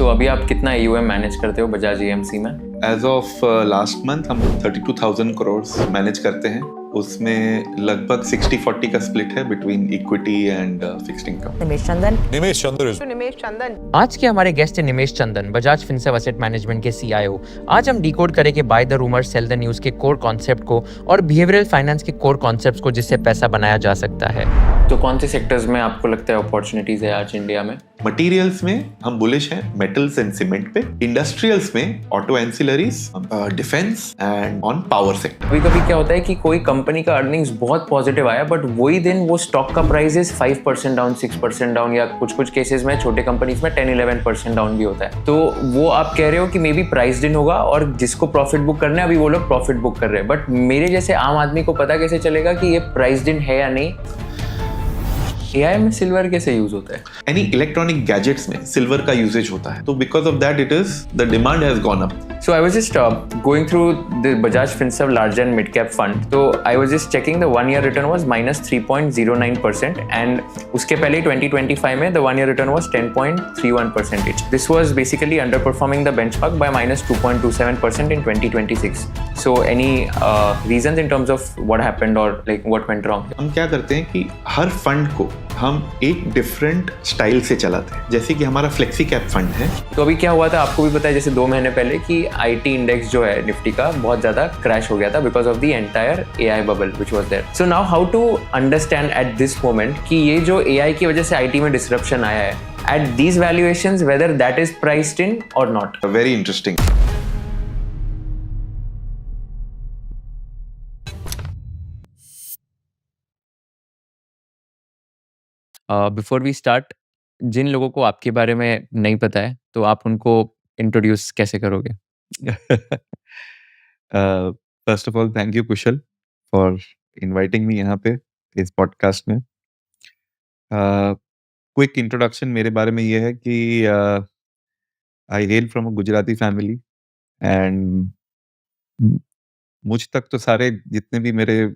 सो अभी आप कितना AUM मैनेज करते हो बजाज एएमसी में? एज ऑफ लास्ट मंथ हम 32,000 करोड़ मैनेज करते हैं। उसमें लगभग 60-40 का स्प्लिट है between equity and fixed income. Nimesh Chandan आज के हमारे गेस्ट है निमेश चंदन, बजाज फिनसर्व एसेट मैनेजमेंट के CIO। आज हम डिकोड करेंगे buy the rumour sell the news के कोर कॉन्सेप्ट को और बिहेवियरल फाइनेंस के कोर कॉन्सेप्ट्स को जिससे पैसा बनाया जा सकता है। तो कौन से सेक्टर्स में आपको लगता है अपॉर्चुनिटीज है आज इंडिया में? मटेरियल्स में हम बुलिश हैं, मेटल्स एंड सीमेंट पे। इंडस्ट्रियल्स में auto ancillaries, defence and on power sector. कभी कभी क्या होता है कि कोई कंपनी का अर्निंग्स बहुत पॉजिटिव आया बट वही दिन वो स्टॉक का प्राइस 5% डाउन, 6% डाउन, या कुछ केसेस में छोटे कंपनीज में 10-11% डाउन भी होता है। तो वो आप कह रहे हो कि मे बी प्राइस दिन होगा और जिसको प्रॉफिट बुक करना है अभी वो लोग प्रॉफिट बुक कर रहे हैं, बट मेरे जैसे आम आदमी को पता कैसे चलेगा कि ये प्राइस दिन है या नहीं? AI में सिल्वर कैसे यूज होता है? एनी इलेक्ट्रॉनिक गैजेट्स में सिल्वर का यूजेज होता है, तो because of that it is the demand has gone up. So I was just going through the Bajaj Finserv large and mid cap fund. So I was just checking the 1-year return was -3.09% and उसके पहले 2025 में the 1-year return was 10.31%. This was basically underperforming the benchmark by -2.27% in 2026. So any reasons in terms of what happened or like what went wrong? हम क्या करते हैं कि हर fund को हम एक डिफरेंट स्टाइल से चलाते हैं। जैसे कि हमारा फ्लेक्सी कैप फंड है। तो अभी क्या हुआ था आपको भी पता है, जैसे 2 महीने पहले कि IT इंडेक्स जो है निफ्टी का बहुत ज्यादा क्रैश हो गया था because of the entire AI bubble which was there. So now how to understand at this moment कि ये जो AI की वजह से IT में डिसरप्शन आया है at these valuations, whether that is priced in और not? Very interesting. Before we start, जिन लोगों को आपके बारे में नहीं पता है तो आप उनको इंट्रोड्यूस कैसे करोगे? First of all thank you Kusal for inviting me यहाँ पे इस पॉडकास्ट में। क्विक इंट्रोडक्शन मेरे बारे में ये है कि I hail from a Gujarati family and मुझ तक तो सारे जितने भी मेरे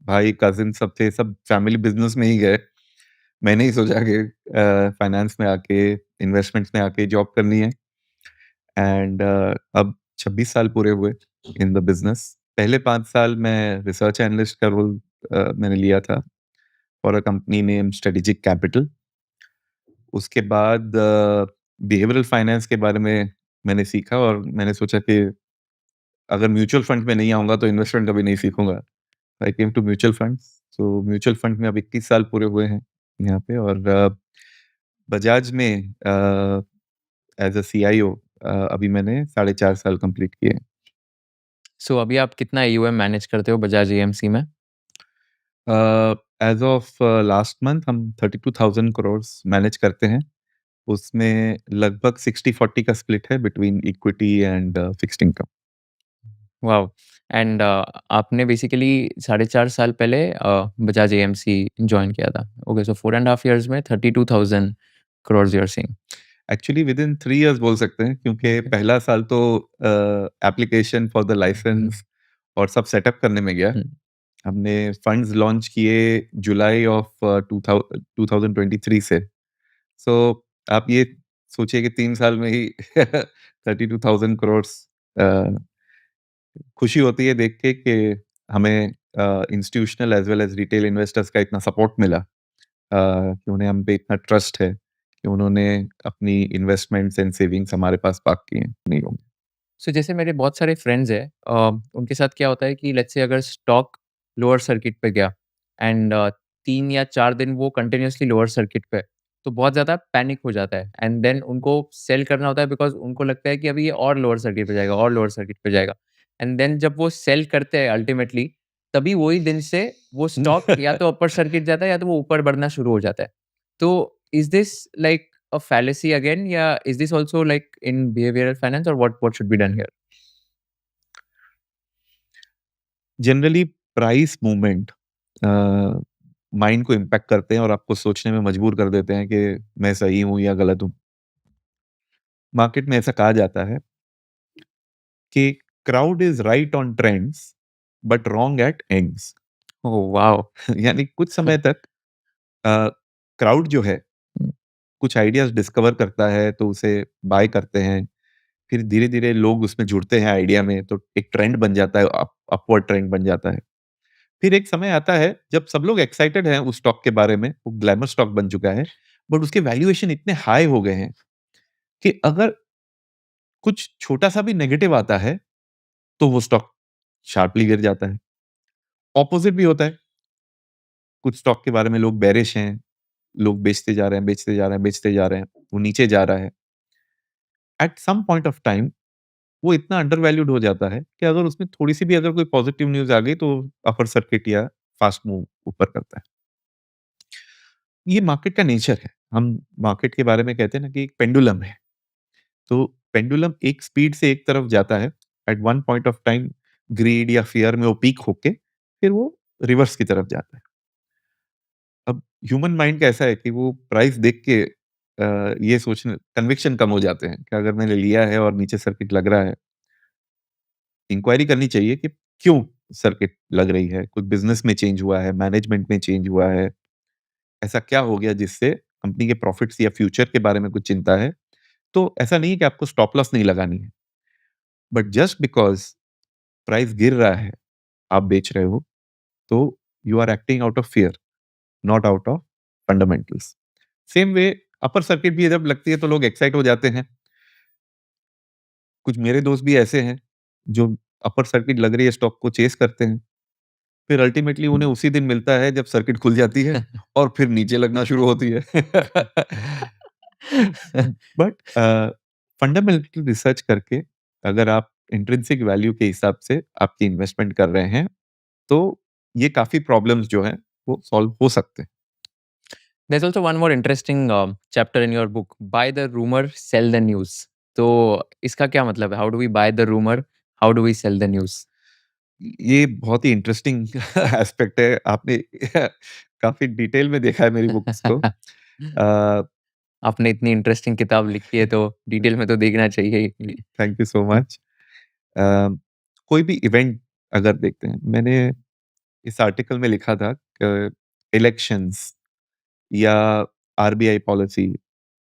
भाई कजिन सब थे सब फैमिली बिजनेस में ही गए। मैंने ही सोचा कि फाइनेंस में आके, इन्वेस्टमेंट्स में आके जॉब करनी है एंड अब 26 साल पूरे हुए इन द बिजनेस। पहले 5 साल मैं रिसर्च एनालिस्ट का रोल मैंने लिया था for a company name strategic capital. उसके बाद बिहेवियरल फाइनेंस के बारे में मैंने सीखा और मैंने सोचा कि अगर म्यूचुअल फंड में नहीं आऊँगा तो इन्वेस्टमेंट कभी नहीं सीखूँगा। I came to mutual funds. So mutual fund में अब 21 साल पूरे हुए हैं यहाँ पे और बजाज में एज़ अ CIO अभी मैंने 4.5 साल कंप्लीट किए। सो अभी आप कितना AUM मैनेज करते हो बजाज एएमसी में? एज़ ऑफ लास्ट मंथ हम 32,000 करोड़ मैनेज करते हैं। उसमें लगभग 60-40 का स्प्लिट है between equity and fixed income. Wow! And आपने बेसिकली 4.5 साल पहले बजाज एएमसी जॉइन किया था। Okay, so 4 and half years में 32,000 crore you are saying. Actually within 3 years बोल सकते हैं क्योंकि पहला साल तो एप्लीकेशन फॉर द लाइसेंस और सब सेटअप करने में गया। हमने फंड्स लॉन्च किए जुलाई ऑफ 2023 से। सो आप ये सोचिए कि 3 साल में ही 32,000 करोड़। खुशी होती है देख के कि हमें institutional as well as retail investors का इतना सपोर्ट मिला, कि उन्हें हम पे इतना ट्रस्ट है कि उन्होंने अपनी इन्वेस्टमेंट्स एंड सेविंग्स हमारे पास पार्क किए नहीं होंगे। सो जैसे मेरे बहुत सारे फ्रेंड्स हैं, उनके साथ क्या होता है कि लेट्स से अगर स्टॉक लोअर सर्किट पे गया एंड 3 या 4 दिन वो कंटिन्यूअसली लोअर सर्किट पे है, तो बहुत ज़्यादा पैनिक हो जाता है एंड देन उनको सेल करना होता है बिकॉज़ उनको लगता है कि अभी ये और लोअर सर्किट पे जाएगा और लोअर सर्किट पे जाएगा। एंड देन जब वो सेल करते हैं अल्टीमेटली, तभी वही दिन से वो स्टॉक या तो अपर सर्किट जाता है या तो वो ऊपर बढ़ना शुरू हो जाता है। तो is this like a fallacy again? Yeah, is this also like in behavioral finance or what should be done here? Generally price movement mind को इम्पैक्ट करते हैं और आपको सोचने में मजबूर कर देते हैं कि मैं सही हूं या गलत हूं। मार्केट में ऐसा कहा जाता है कि crowd is right on trends but wrong at ends. Oh wow. यानी कुछ समय तक क्राउड जो है कुछ आइडियाज़ डिस्कवर करता है तो उसे बाय करते हैं। फिर धीरे-धीरे लोग उसमें जुड़ते हैं आइडिया में, तो एक ट्रेंड बन जाता है, अपवर्ड ट्रेंड बन जाता है। फिर एक समय आता है जब सब लोग एक्साइटेड हैं उस स्टॉक के बारे में, वो ग्लैमर स्टॉक बन चुका है, बट उसके वैल्यूएशन इतने हाई हो गए हैं कि अगर कुछ छोटा-सा भी नेगेटिव आता है, तो वो स्टॉक शार्पली गिर जाता है। ऑपोज़िट भी होता है, कुछ स्टॉक के बारे में लोग बेयरिश हैं, लोग बेचते जा रहे हैं, बेचते जा रहे हैं, बेचते जा रहे हैं, वो नीचे जा रहा है। At some point of time वो इतना अंडर वैल्यूड हो जाता है कि अगर उसमें थोड़ी-सी भी अगर कोई पॉजिटिव न्यूज़ आ गई तो अपर सर्किट या फास्ट मूव ऊपर करता है। ये मार्केट का नेचर है। हम मार्केट के बारे में कहते हैं ना कि एक पेंडुलम है। तो पेंडुलम एक स्पीड से एक तरफ जाता है, at one point of time greed या फ़ियर में वो पीक होके फिर वो रिवर्स की तरफ जाता है। अब ह्यूमन माइंड का ऐसा है कि वो प्राइस देख के ये सोचने कन्विक्शन कम हो जाते हैं कि अगर मैंने लिया है और नीचे सर्किट लग रहा है, इंक्वायरी करनी चाहिए कि क्यों सर्किट लग रही है? कुछ बिज़नेस में चेंज हुआ है, मैनेजमेंट में चेंज हुआ है, ऐसा क्या हो गया जिससे कंपनी के प्रॉफिट्स या फ्यूचर के बारे में कुछ चिंता है? तो ऐसा नहीं है कि आपको स्टॉप लॉस नहीं लगानी है, बट जस्ट बिकॉज़ प्राइस गिर रहा है, आप बेच रहे हो, तो you are acting out of fear, not out of fundamentals. Same way upper circuit भी जब लगती है तो लोग एक्साइट हो जाते हैं। कुछ मेरे दोस्त भी ऐसे हैं, जो अपर सर्किट लग रही है स्टॉक को चेज़ करते हैं। फिर अल्टीमेटली उन्हें उसी दिन मिलता है जब सर्किट खुल जाती है और फिर नीचे लगना शुरू होती है। बट फंडामेंटल रिसर्च करके अगर आप इंट्रिंसिक वैल्यू के हिसाब से आपकी इन्वेस्टमेंट कर रहे हैं, तो ये काफ़ी प्रॉब्लम्स जो हैं, वो सॉल्व हो सकते हैं। There's also one more interesting chapter in your book, buy the rumor, sell the news. तो इसका क्या मतलब है? How do we buy the rumor? How do we sell the news? ये बहुत ही इंटरेस्टिंग एस्पेक्ट है। आपने काफ़ी डिटेल में देखा है मेरी बुक्स को। अ, आपने इतनी इंटरेस्टिंग किताब लिखी है तो डिटेल में तो देखना चाहिए ही। Thank you so much. Uh, कोई भी इवेंट अगर देखते हैं, मैंने इस आर्टिकल में लिखा था इलेक्शंस या आरबीआई पॉलिसी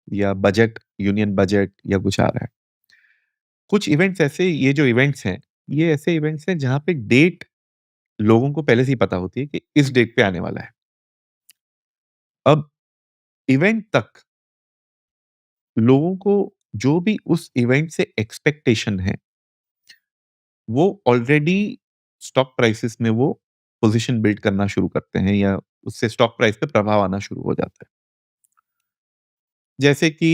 या बजट, यूनियन बजट या कुछ आ रहा है। कुछ इवेंट्स ऐसे, ये जो इवेंट्स हैं, ये ऐसे इवेंट्स हैं जहाँ पे डेट लोगों को पहले से ही पता होती है कि इस डेट पे आने वाला है। अब इवेंट तक लोगों को जो भी उस इवेंट से एक्सपेक्टेशन है, वो ऑलरेडी स्टॉक प्राइसेस में वो पोजीशन बिल्ड करना शुरू करते हैं या उससे स्टॉक प्राइस पे प्रभाव आना शुरू हो जाता है। जैसे कि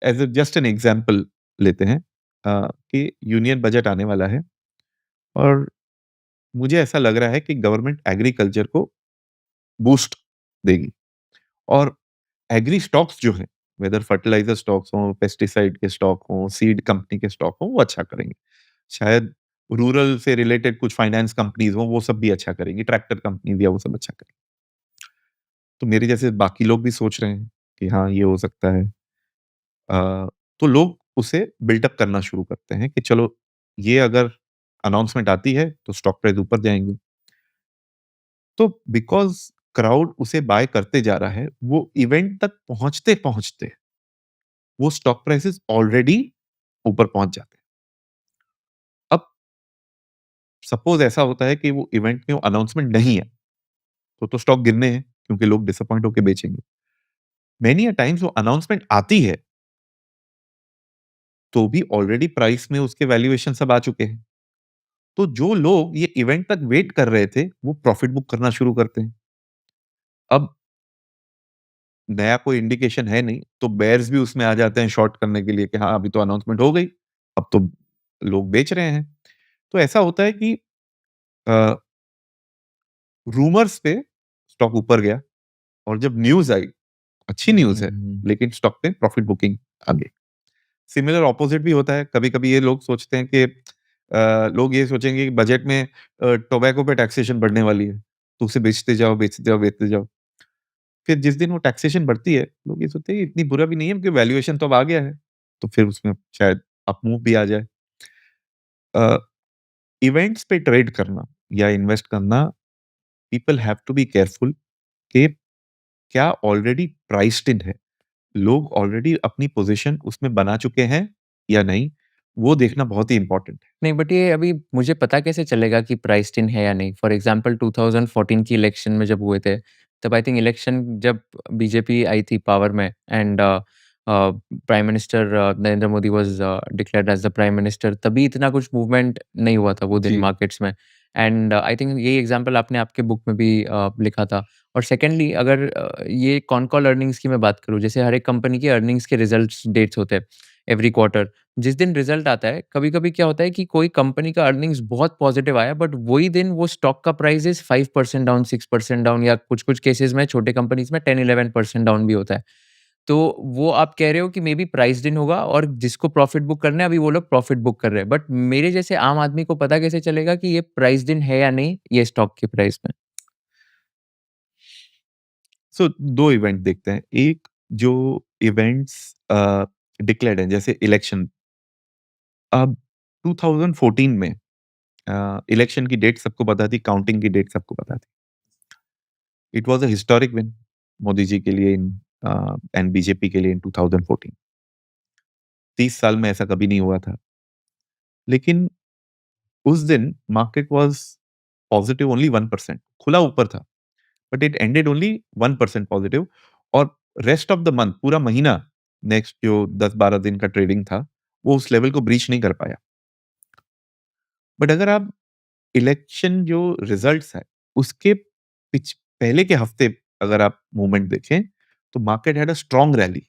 as a just an example लेते हैं कि यूनियन बजट आने वाला है और मुझे ऐसा लग रहा है कि गवर्नमेंट एग्रीकल्चर को बूस्ट देगी और एग्री स्टॉक्स जो हैं, वेदर फर्टिलाइज़र स्टॉक्स हों, पेस्टिसाइड के स्टॉक हों, सीड कंपनी के स्टॉक हों, वो अच्छा करेंगे। शायद रूरल से रिलेटेड कुछ फाइनेंस कंपनीज़ हों, वो सब भी अच्छा करेंगी, ट्रैक्टर कंपनीज़ या वो सब अच्छा करेंगी। तो मेरे जैसे बाकी लोग भी सोच रहे हैं कि हाँ, ये हो सकता है। तो लोग उसे बिल्डअप करना शुरू करते हैं कि चलो, ये अगर अनाउंसमेंट आती है, तो स्टॉक प्राइस ऊपर जाएँगे। तो बिकॉज़ क्राउड उसे बाय करते जा रहा है, वो इवेंट तक पहुँचते-पहुँचते वो स्टॉक प्राइसेस ऑलरेडी ऊपर पहुँच जाते हैं। अब सपोज़ ऐसा होता है कि वो इवेंट में वो अनाउंसमेंट नहीं है, तो स्टॉक गिरने हैं क्योंकि लोग डिसअपॉइंट होके बेचेंगे। मेनी अ टाइम्स वो अनाउंसमेंट आती है, तो भी ऑलरेडी प्राइस में उसके वैल्यूएशन सब आ चुके हैं। तो जो लोग ये इवेंट तक वेट कर रहे थे, वो प्रॉफिट बुक करना शुरू करते हैं। अब नया कोई इंडिकेशन है नहीं, तो बेयर्स भी उसमें आ जाते हैं शॉर्ट करने के लिए कि हाँ, अभी तो अनाउंसमेंट हो गई, अब तो लोग बेच रहे हैं। तो ऐसा होता है कि अ, रूमर्स पे स्टॉक ऊपर गया और जब न्यूज़ आई, अच्छी न्यूज़ है, लेकिन स्टॉक पे प्रॉफिट बुकिंग आ गई। सिमिलर अपोज़िट भी होता है, कभी-कभी ये लोग सोचते हैं कि लोग ये सोचेंगे कि बजट में टोबैको पे टैक्सेशन बढ़ने वाली है, तो उसे बेचते जाओ, बेचते जाओ, बेचते जाओ। फिर जिस दिन वो टैक्सेशन बढ़ती है, लोग ये सोचते हैं इतनी बुरा भी नहीं है क्योंकि वैल्यूएशन तो अब आ गया है, तो फिर उसमें शायद अप मूव भी आ जाए। अ, इवेंट्स पे ट्रेड करना या इन्वेस्ट करना, people have to be careful कि क्या ऑलरेडी प्राइस्ड इन है। लोग ऑलरेडी अपनी पोजीशन उसमें बना चुके हैं या नहीं, वो देखना बहुत ही इम्पोर्टेंट है। नहीं, बट ये अभी मुझे पता कैसे चलेगा कि प्राइस्ड इन है या नहीं? फॉर एग्ज़ाम्पल 2014 की इलेक्शन में जब हुए थे, तब आई थिंक इलेक्शन जब बीजेपी आई थी पावर में and prime minister Narendra Modi was declared as the prime minister, तभी इतना कुछ मूवमेंट नहीं हुआ था वो दिन जी। मार्केट्स में। एंड आई थिंक यही एग्ज़ाम्पल आपने आपके बुक में भी लिखा था। और सेकंडली अगर ये कॉन-कॉल अर्निंग्स की मैं बात करूँ, जैसे हर एक कंपनी के अर्निंग्स के रिज़ल्ट्स डेट्स होते हैं एवरी क्वार्टर। जिस दिन रिज़ल्ट आता है, कभी-कभी क्या होता है कि कोई कंपनी का अर्निंग्स बहुत पॉज़िटिव आया, बट वही दिन वो स्टॉक का प्राइस 5% डाउन, 6% डाउन, या कुछ-कुछ केसेज़ में छोटे कंपनीज़ में 10-11% डाउन भी होता है। तो वो आप कह रहे हो कि मेबी प्राइस्ड इन होगा और जिसको प्रॉफ़िट बुक करना है, अभी वो लोग प्रॉफ़िट बुक कर रहे हैं। बट मेरे जैसे आम आदमी को पता कैसे चलेगा कि ये प्राइस्ड इन है या नहीं, ये स्टॉक के प्राइस में? सो 2 इवेंट देखते हैं। एक जो इवेंट्स डिक्लेयर्ड हैं जैसे इलेक्शन। अब 2014 में इलेक्शन की डेट सबको पता थी, काउंटिंग की डेट सबको पता थी। It was a historic win Modi ji के लिए एंड बीजेपी के लिए इन 2014। 30 साल में ऐसा कभी नहीं हुआ था। लेकिन उस दिन मार्केट वाज़ पॉजिटिव ओनली 1%, खुला ऊपर था, but it ended only 1% positive. और रेस्ट ऑफ द मंथ, पूरा महीना, नेक्स्ट जो 10-12 दिन का ट्रेडिंग था, वो उस लेवल को ब्रीच नहीं कर पाया। बट अगर आप इलेक्शन जो रिजल्ट्स है, उसके पहले के हफ्ते अगर आप मूवमेंट देखें, तो market had a strong rally.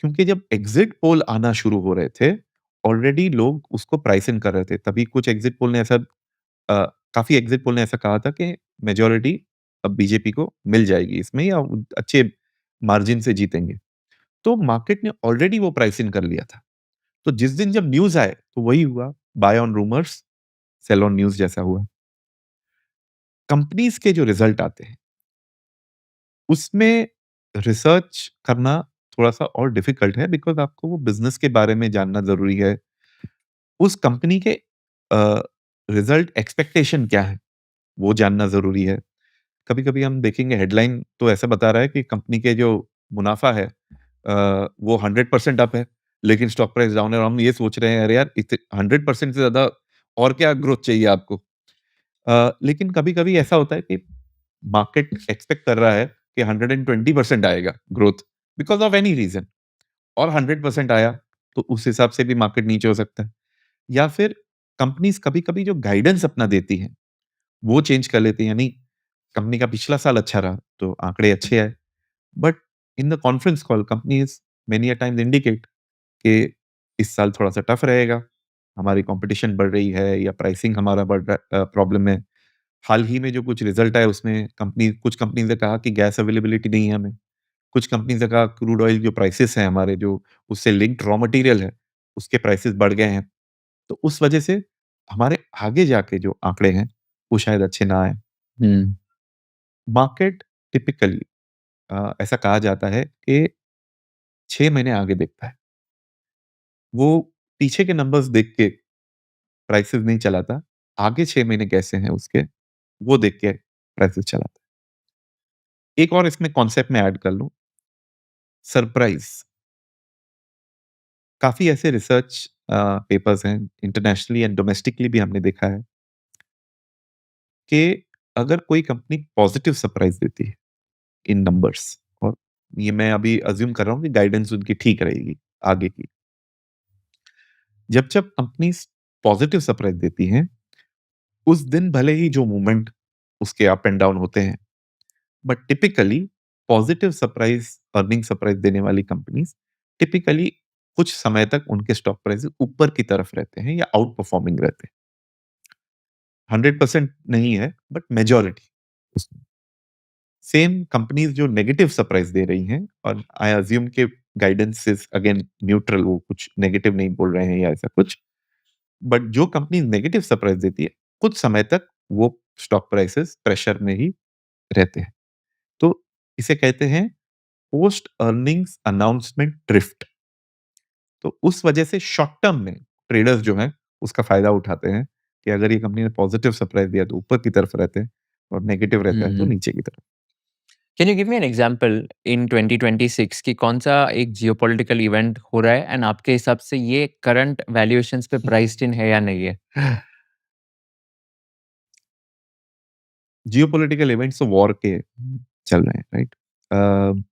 क्योंकि जब एग्जिट पोल आना शुरू हो रहे थे, ऑलरेडी लोग उसको प्राइस इन कर रहे थे। तभी कुछ एग्जिट पोल ने ऐसा काफ़ी एग्जिट पोल ने ऐसा कहा था कि मेजॉरिटी अब बीजेपी को मिल जाएगी इसमें, या अच्छे मार्जिन से जीतेंगे। तो मार्केट ने ऑलरेडी वो प्राइस इन कर लिया था। तो जिस दिन जब न्यूज़ आए, तो वही हुआ, buy on rumours, sell on news जैसा हुआ। कंपनीज़ के जो रिजल्ट आते हैं, उसमें रिसर्च करना थोड़ा-सा और डिफिकल्ट है, बिकॉज़ आपको वो बिज़नेस के बारे में जानना ज़रूरी है। उस कंपनी के अ, रिजल्ट एक्सपेक्टेशन क्या है, वो जानना ज़रूरी है। कभी-कभी हम देखेंगे हेडलाइन तो ऐसा बता रहा है कि कंपनी के जो मुनाफ़ा है वो 100% अप है, लेकिन स्टॉक प्राइस डाउन है, और हम ये सोच रहे हैं, अरे यार, 100% से ज़्यादा और क्या ग्रोथ चाहिए आपको? लेकिन कभी-कभी ऐसा होता है कि मार्केट एक्सपेक्ट कर रहा है कि 120% आएगा growth, because of any reason, और 100% आया, तो उस हिसाब से भी मार्केट नीचे हो सकता है। या फिर कंपनीज़ कभी-कभी जो गाइडेंस अपना देती हैं, वो चेंज कर लेती हैं। यानी कंपनी का पिछला साल अच्छा रहा, तो आंकड़े अच्छे आए। But in the conference call, companies many a times indicate कि इस साल थोड़ा-सा टफ रहेगा, हमारी कॉम्पिटिशन बढ़ रही है, या प्राइसिंग हमारा बढ़ रहा प्रॉब्लम है। हाल ही में जो कुछ रिजल्ट आए, उसमें कुछ कंपनीज़ ने कहा कि गैस अवेलेबिलिटी नहीं है हमें। कुछ कंपनीज़ ने कहा क्रूड ऑयल जो प्राइसेस हैं हमारे, जो उससे लिंक्ड रॉ मटेरियल है, उसके प्राइसेस बढ़ गए हैं। तो उस वजह से हमारे आगे जाके जो आंकड़े हैं, वो शायद अच्छे ना आएँ। हुँ। मार्केट टिपिकली ऐसा कहा जाता है कि 6 महीने आगे देखता है। वो पीछे के नंबर्स देख के प्राइसेस नहीं चलाता, आगे 6 महीने कैसे हैं उसके, वो देख के प्राइसेस चलाता है। एक और इसमें कॉन्सेप्ट मैं ऐड कर लूँ, सरप्राइज़। काफ़ी ऐसे रिसर्च पेपर्स हैं, इंटरनेशनली एंड डोमेस्टिकली भी हमने देखा है कि अगर कोई कंपनी पॉजिटिव सरप्राइज़ देती है इन नंबर्स, और ये मैं अभी अज़्यूम कर रहा हूँ कि गाइडेंस उनकी ठीक रहेगी आगे की। जब-जब कंपनीज़ पॉजिटिव सरप्राइज़ देती हैं, उस दिन भले ही जो मूवमेंट उसके अप एंड डाउन होते हैं, but typically positive surprise, earning surprise देने वाली कंपनीज़ टिपिकली कुछ समय तक उनके स्टॉक प्राइसेस ऊपर की तरफ रहते हैं, या आउट परफॉर्मिंग रहते हैं। 100% नहीं है, बट मेजॉरिटी उसमें। सेम कंपनीज़ जो नेगेटिव सरप्राइज़ दे रही हैं, और आई अज़्यूम के गाइडेंस इज़ अगेन न्यूट्रल, वो कुछ नेगेटिव नहीं बोल रहे हैं या ऐसा कुछ। बट जो कंपनी नेगेटिव सरप्राइज़ देती है, कुछ समय तक वो स्टॉक प्राइसेस प्रेशर में ही रहते हैं। तो इसे कहते हैं पोस्ट अर्निंग्स अनाउंसमेंट ड्रिफ्ट। तो उस वजह से शॉर्ट टर्म में ट्रेडर्स जो हैं, उसका फ़ायदा उठाते हैं कि अगर ये कंपनी ने पॉजिटिव सरप्राइज़ दिया तो ऊपर की तरफ रहते हैं, और नेगेटिव हुँ, रहता है तो हुँ। नीचे की तरफ। Can you give me an example in 2026 कि कौन-सा एक जियोपॉलिटिकल इवेंट हो रहा है एंड आपके हिसाब से ये करंट वैल्यूएशंस पे प्राइस्ड इन है या नहीं है? जियोपॉलिटिकल इवेंट्स तो वॉर के चल रहे हैं, राइट? अ,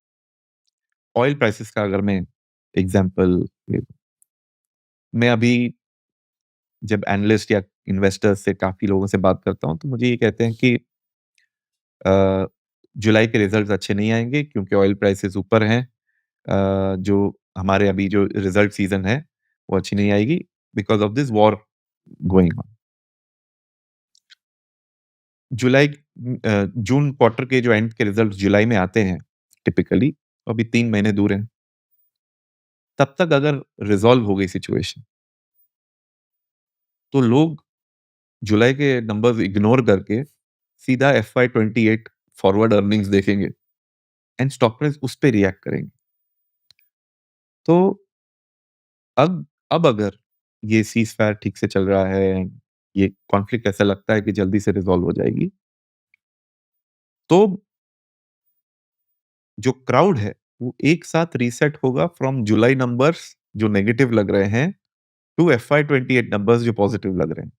ऑयल प्राइसेस का अगर मैं एग्जांपल ले लूँ, मैं अभी जब एनालिस्ट या इन्वेस्टर्स से काफ़ी लोगों से बात करता हूँ, तो मुझे ये कहते हैं कि अ, जुलाई के रिजल्ट्स अच्छे नहीं आएँगे क्योंकि ऑयल प्राइसेस ऊपर हैं। जो हमारे अभी जो रिजल्ट सीज़न है, वो अच्छी नहीं आएगी because of this war going on. June quarter के जो एंड के रिजल्ट जुलाई में आते हैं टिपिकली, अभी 3 महीने दूर हैं। तब तक अगर रिज़ॉल्व हो गई सिचुएशन, तो लोग जुलाई के नंबर्स इग्नोर करके सीधा एफवाई 28 फॉरवर्ड अर्निंग्स देखेंगे एंड स्टॉक प्राइस उस पे रिएक्ट करेंगे। तो अब अगर ये सीज़फायर ठीक से चल रहा है, ये कॉन्फ्लिक्ट ऐसा लगता है कि जल्दी से रिज़ॉल्व हो जाएगी, तो जो क्राउड है, वो एक साथ रीसेट होगा फ्रॉम जुलाई नंबर्स जो नेगेटिव लग रहे हैं टू एफवाई 28 नंबर्स जो पॉजिटिव लग रहे हैं।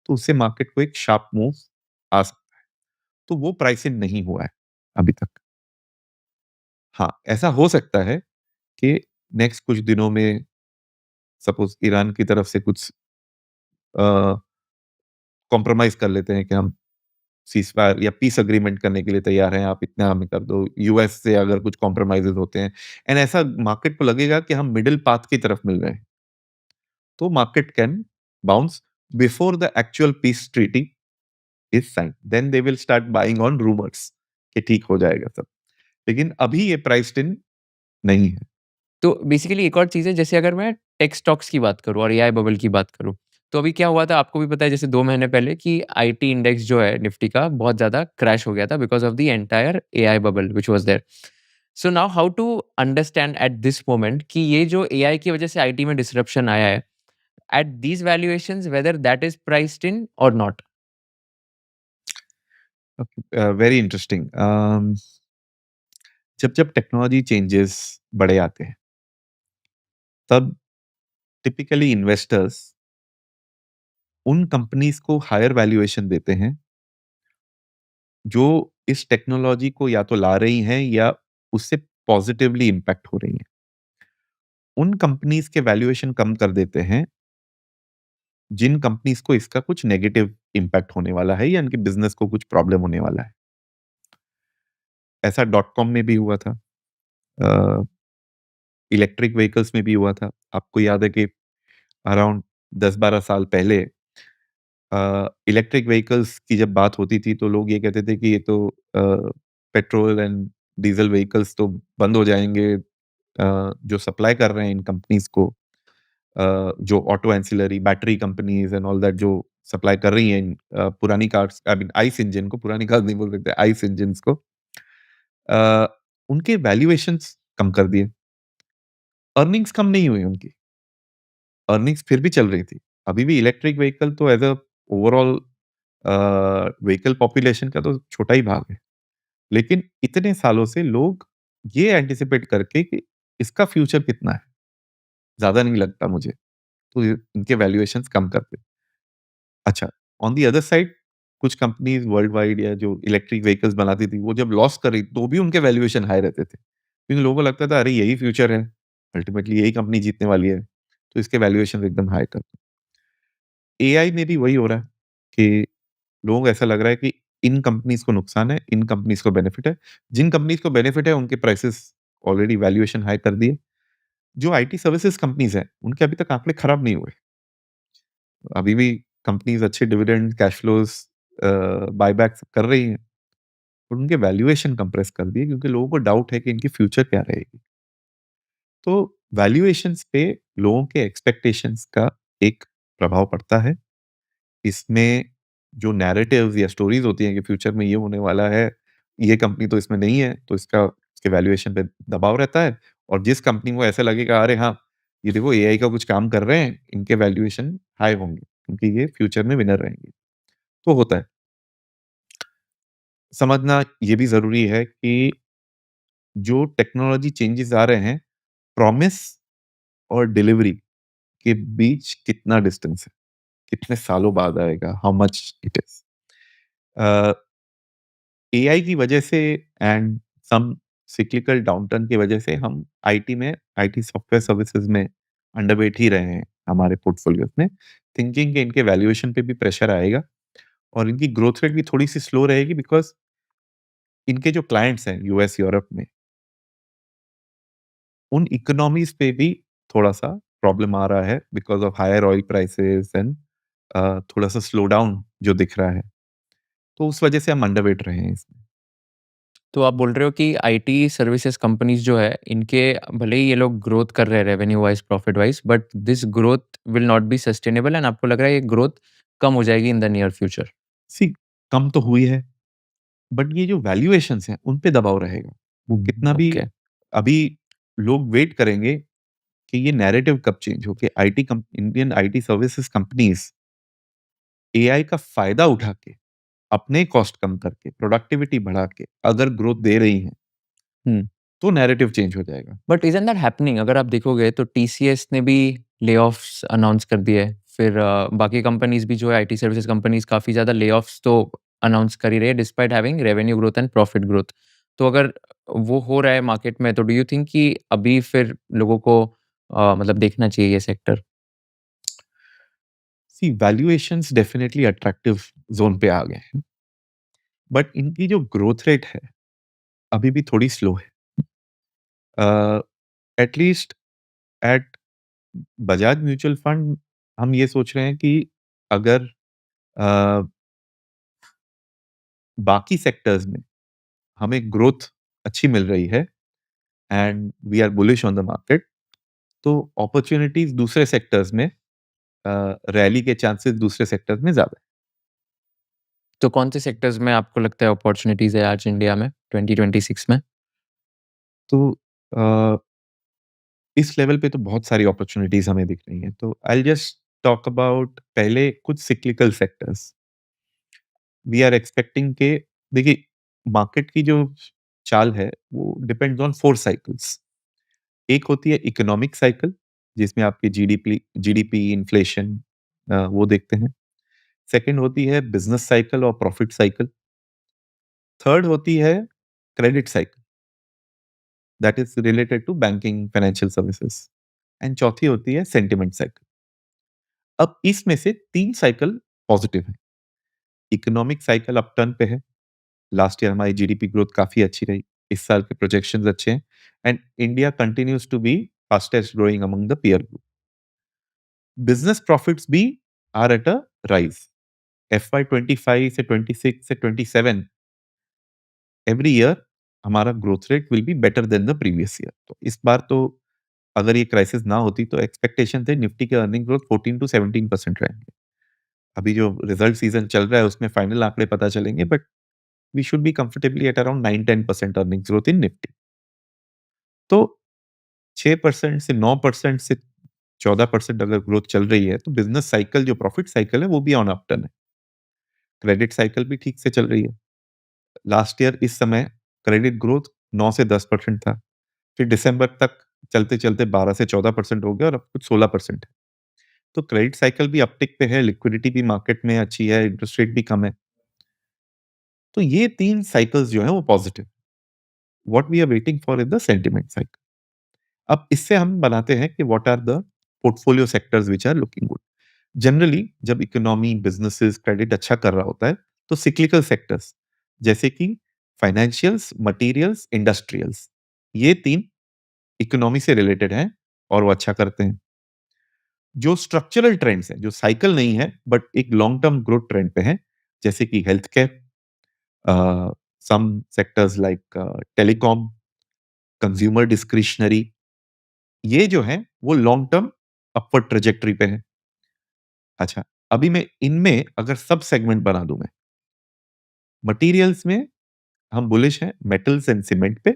तो उससे मार्केट को एक शार्प मूव आ सकता है। तो वो प्राइस इन नहीं हुआ है अभी तक। हाँ, ऐसा हो सकता है कि नेक्स्ट कुछ दिनों में सपोज़ ईरान की तरफ से कुछ अ, कॉम्प्रोमाइज़ कर लेते हैं कि हम सीज़फायर या पीस एग्रीमेंट करने के लिए तैयार हैं, आप इतना हमें कर दो। यूएस से अगर कुछ कॉम्प्रोमाइज़ेज़ होते हैं एंड ऐसा मार्केट को लगेगा कि हम मिडल पाथ की तरफ मिल रहे हैं, तो market can bounce before the actual peace treaty is signed. Then they will start buying on rumours कि ठीक हो जाएगा सब। लेकिन अभी ये प्राइस्ड इन नहीं है। तो बेसिकली एक और चीज़ है, जैसे अगर मैं टेक स्टॉक्स की बात करूँ और एआई बबल की बात करूँ, तो अभी क्या हुआ था आपको भी पता है, जैसे 2 महीने पहले कि आईटी इंडेक्स जो है निफ्टी का बहुत ज़्यादा क्रैश हो गया था because of the entire AI bubble which was there. So now how to understand at this moment कि ये जो एआई की वजह से आईटी में डिसरप्शन आया है, at these valuations whether that is priced in और नॉट? Very interesting. जब टेक्नोलॉजी चेंजेस बड़े आते हैं, तब टिपिकली इन्वेस्टर्स उन कंपनीज को हायर वैल्यूएशन देते हैं जो इस टेक्नोलॉजी को या तो ला रही हैं या उससे पॉजिटिवली इम्पैक्ट हो रही हैं। उन कंपनीज के वैल्यूएशन कम कर देते हैं जिन कंपनीज को इसका कुछ नेगेटिव इम्पैक्ट होने वाला है या इनके बिजनेस को कुछ प्रॉब्लम होने वाला है। ऐसा डॉट कॉम में भी हुआ था, इलेक्ट्रिक व्हीकल्स में भी हुआ था। आपको याद है कि अराउंड 10-12 साल पहले इलेक्ट्रिक व्हीकल्स की जब बात होती थी तो लोग ये कहते थे कि ये तो पेट्रोल एंड डीजल व्हीकल्स तो बंद हो जाएंगे। जो सप्लाई कर रहे हैं इन कंपनीज को, जो auto ancillary battery companies and all that जो सप्लाई कर रही हैं इन पुरानी cars, I mean ice engine को, पुरानी कार्स नहीं बोल सकते, आइस इंजन को, अ, उनके वैल्यूएशंस कम कर दिए। अर्निंग्स कम नहीं हुई उनकी, अर्निंग्स फिर भी चल रही थी। अभी भी इलेक्ट्रिक व्हीकल तो as a overall vehicle population का तो छोटा ही भाग है। लेकिन इतने सालों से लोग ये एंटिसिपेट करके कि इसका फ्यूचर कितना है, ज़्यादा नहीं लगता मुझे, तो ये इनके वैल्यूएशंस कम करते। अच्छा, ऑन द अदर साइड कुछ कंपनीज़ वर्ल्ड वाइड या जो इलेक्ट्रिक व्हीकल्स बनाती थी, वो जब लॉस कर रही तो भी उनके वैल्यूएशन हाई रहते थे। क्योंकि लोगों को लगता था अरे यही फ्यूचर है, अल्टीमेटली यही कंपनी जीतने वाली है, तो इसके वैल्यूएशन एकदम हाई कर दो। एआई में भी वही हो रहा है कि लोगों को ऐसा लग रहा है कि इन कंपनीज़ को नुकसान है, इन कंपनीज़ को बेनिफिट है। जिन कंपनीज़ को बेनिफिट है, उनके प्राइसेज़ ऑलरेडी वैल्यूएशन हाई कर दिए। जो आईटी सर्विसेज़ कंपनीज़ हैं, उनके अभी तक आंकड़े खराब नहीं हुए। अभी भी कंपनीज़ अच्छे डिविडेंड, कैश फ्लोज़, बायबैक सब कर रही हैं, और उनके वैल्यूएशन कंप्रेस कर दिए क्योंकि लोगों को डाउट है कि इनकी फ्यूचर क्या रहेगी। तो वैल्यूएशंस पे लोगों के एक्सपेक्टेशंस का एक प्रभाव पड़ता है। इसमें जो नैरेटिव्स या स्टोरीज़ होती हैं कि फ्यूचर में ये होने वाला है, ये कंपनी तो इसमें नहीं है, तो इसके वैल्यूएशन पे दबाव रहता है। और जिस कंपनी को ऐसा लगेगा अरे हाँ, ये देखो एआई का कुछ काम कर रहे हैं, इनके वैल्यूएशन हाई होंगे, क्योंकि ये फ्यूचर में विनर रहेंगे। तो होता है। समझना ये भी ज़रूरी है कि जो टेक्नोलॉजी चेंजेस आ रहे हैं, प्रॉमिस और डिलीवरी के बीच कितना डिस्टेंस है, कितने सालों बाद आएगा, how much it is. AI की वजह से एंड सम सिक्लिकल डाउनटर्न की वजह से हम आईटी में, आईटी सॉफ्टवेयर सर्विसेज में अंडरवेट ही रहे हैं हमारे पोर्टफोलियोज में, थिंकिंग कि इनके वैल्यूएशन पे भी प्रेशर आएगा और इनकी ग्रोथ रेट भी थोड़ी सी स्लो रहेगी, बिकॉज इनके जो क्लाइंट्स हैं यूएस यूरोप में, उन इकोनॉमीज पे भी थोड़ा सा प्रॉब्लम आ रहा है because of higher oil prices and थोड़ा सा स्लो डाउन जो दिख रहा है, तो उस वजह से हम अंडरवेट रहे हैं इसमें। तो आप बोल रहे हो कि आईटी सर्विसेज कंपनीज जो है, इनके भले ही ये लोग ग्रोथ कर रहे हैं revenue wise, profit wise, but this growth will not be sustainable and आपको लग रहा है ये ग्रोथ कम हो जाएगी इन द नियर फ्यूचर? सी, कम तो हुई है, बट ये जो वैल्यूएशंस हैं उन पे दबाव रहेगा। वो कितना भी, ओके। अभी लोग वेट करेंगे कि ये नैरेटिव कब चेंज हो कि Indian IT services companies AI का फायदा उठा के, अपने कॉस्ट कम करके, प्रोडक्टिविटी बढ़ा के अगर ग्रोथ दे रही हैं, हुँ। तो नैरेटिव चेंज हो जाएगा। But isn't that happening? अगर आप देखोगे तो टीसीएस ने भी ले-ऑफ्स अनाउंस कर दिए। फिर बाकी कंपनीज़ भी जो है आईटी सर्विसेज़ कंपनीज़ काफ़ी ज़्यादा ले-ऑफ्स तो अनाउंस कर ही रही है despite having revenue growth and profit growth. तो अगर वो हो रहा है मार्केट में तो डू यू थिंक कि अभी फिर लोगों को मतलब देखना चाहिए ये सेक्टर? सी, वैल्यूएशंस डेफिनेटली अट्रैक्टिव जोन पे आ गए हैं, बट इनकी जो ग्रोथ रेट है अभी भी थोड़ी स्लो है। At least at Bajaj mutual fund हम ये सोच रहे हैं कि अगर अ, बाकी सेक्टर्स में हमें ग्रोथ अच्छी मिल रही है and we are bullish on the market, तो अपॉर्चुनिटीज दूसरे सेक्टर्स में, रैली के चांसेस दूसरे सेक्टर्स में ज्यादा है। तो कौन से सेक्टर्स में आपको लगता है अपॉर्च्युनिटीज़ है आज इंडिया में 2026 में? तो अ, इस लेवल पे तो बहुत सारी अपॉर्चुनिटीज हमें दिख रही हैं, तो आई जस्ट टॉक अबाउट पहले कुछ cyclical sectors. We are expecting के, देखिए, मार्केट की जो चाल है वो डिपेंड्स ऑन 4 साइकिल्स। एक होती है इकोनॉमिक साइकिल, जिसमें आपकी जीडीपी जीडीपी इन्फ्लेशन, वो देखते हैं। सेकंड होती है बिजनेस साइकिल और प्रॉफिट साइकिल। थर्ड होती है credit cycle, that is related to banking financial services. And चौथी होती है सेंटिमेंट साइकिल। अब इसमें से 3 साइकिल पॉजिटिव है। इकोनॉमिक साइकिल अप टर्न पे है। लास्ट ईयर हमारी जीडीपी ग्रोथ काफी अच्छी रही। इस साल के प्रोजेक्शंस अच्छे हैं and India continues to be fastest growing among the peer group. Business profits भी are at a rise. FY 25 से 26 से 27 एवरी ईयर हमारा growth rate will be better than the previous year. तो इस बार तो अगर ये क्राइसिस ना होती तो एक्सपेक्टेशन थे निफ्टी के अर्निंग ग्रोथ 14 to 17% रहेंगे। अभी जो रिजल्ट सीजन चल रहा है उसमें फाइनल आंकड़े पता चलेंगे, but we should be comfortably at around 9-10% earning growth in Nifty. तो 6% से 9% से 14% अगर ग्रोथ चल रही है, तो बिजनेस साइकिल जो प्रॉफिट साइकिल है वो भी ऑन अपटर्न है। क्रेडिट साइकिल भी ठीक से चल रही है। लास्ट ईयर इस समय क्रेडिट ग्रोथ 9 से 10% था। फिर दिसंबर तक चलते-चलते 12 से 14% हो गया और अब कुछ 16% है। तो क्रेडिट साइकिल भी अपटिक पे है, लिक्विडिटी भी मार्केट में अच्छी है, इंटरेस्ट रेट भी कम है। तो ये 3 साइकिल्स जो हैं वो positive. What we are waiting for is the sentiment cycle. अब इससे हम बनाते हैं कि what are the portfolio sectors which are looking good. Generally जब इकोनॉमी, बिजनेसेस, क्रेडिट अच्छा कर रहा होता है, तो सिक्लिकल सेक्टर्स जैसे कि फाइनेंशियल्स, मटेरियल्स, इंडस्ट्रियल्स, ये 3 इकोनॉमी से रिलेटेड हैं और वो अच्छा करते हैं। जो स्ट्रक्चरल ट्रेंड्स हैं, जो साइकिल नहीं है बट एक लॉन्ग टर्म ग्रोथ ट्रेंड पे हैं, जैसे कि health care, some sectors like telecom, consumer discretionary, ये जो हैं वो लॉन्ग टर्म अपवर्ड ट्रैजेक्टरी पे हैं। अच्छा, अभी मैं इनमें अगर सब सेगमेंट बना दूं मैं, मटेरियल्स में हम बुलिश हैं मेटल्स एंड सीमेंट पे।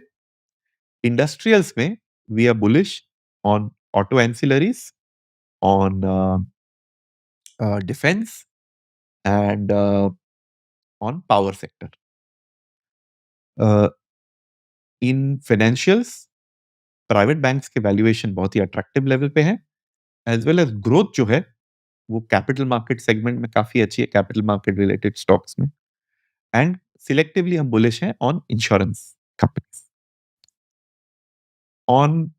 इंडस्ट्रियल्स में we are bullish on auto ancillaries, on defence and on power sector. In financials private banks के वैल्यूएशन बहुत ही अट्रैक्टिव लेवल पे हैं, एज़ वेल एज़ ग्रोथ जो है, वो कैपिटल मार्केट सेगमेंट में काफ़ी अच्छी है, कैपिटल मार्केट रिलेटेड स्टॉक्स में। एंड सिलेक्टिवली हम बुलिश हैं on insurance companies. On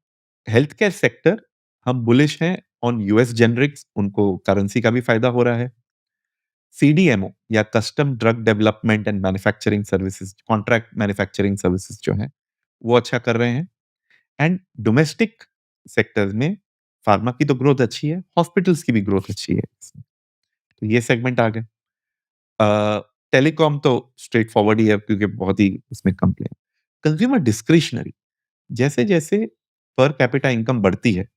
health care sector हम बुलिश हैं ऑन यूएस जेनरिक्स, उनको करेंसी का भी फ़ायदा हो रहा है। सीडीएमओ या custom drug development and manufacturing services, contract manufacturing services जो हैं, वो अच्छा कर रहे हैं। एंड डोमेस्टिक सेक्टर्स में फार्मा की तो ग्रोथ अच्छी है, हॉस्पिटल्स की भी ग्रोथ अच्छी है। तो ये सेगमेंट आ गए। टेलीकॉम तो स्ट्रेट फॉरवर्ड ही है क्योंकि बहुत ही उसमें कंपनी है। कंज्यूमर डिस्क्रिशनरी, जैसे-जैसे पर कैपिटा इनकम बढ़ती है,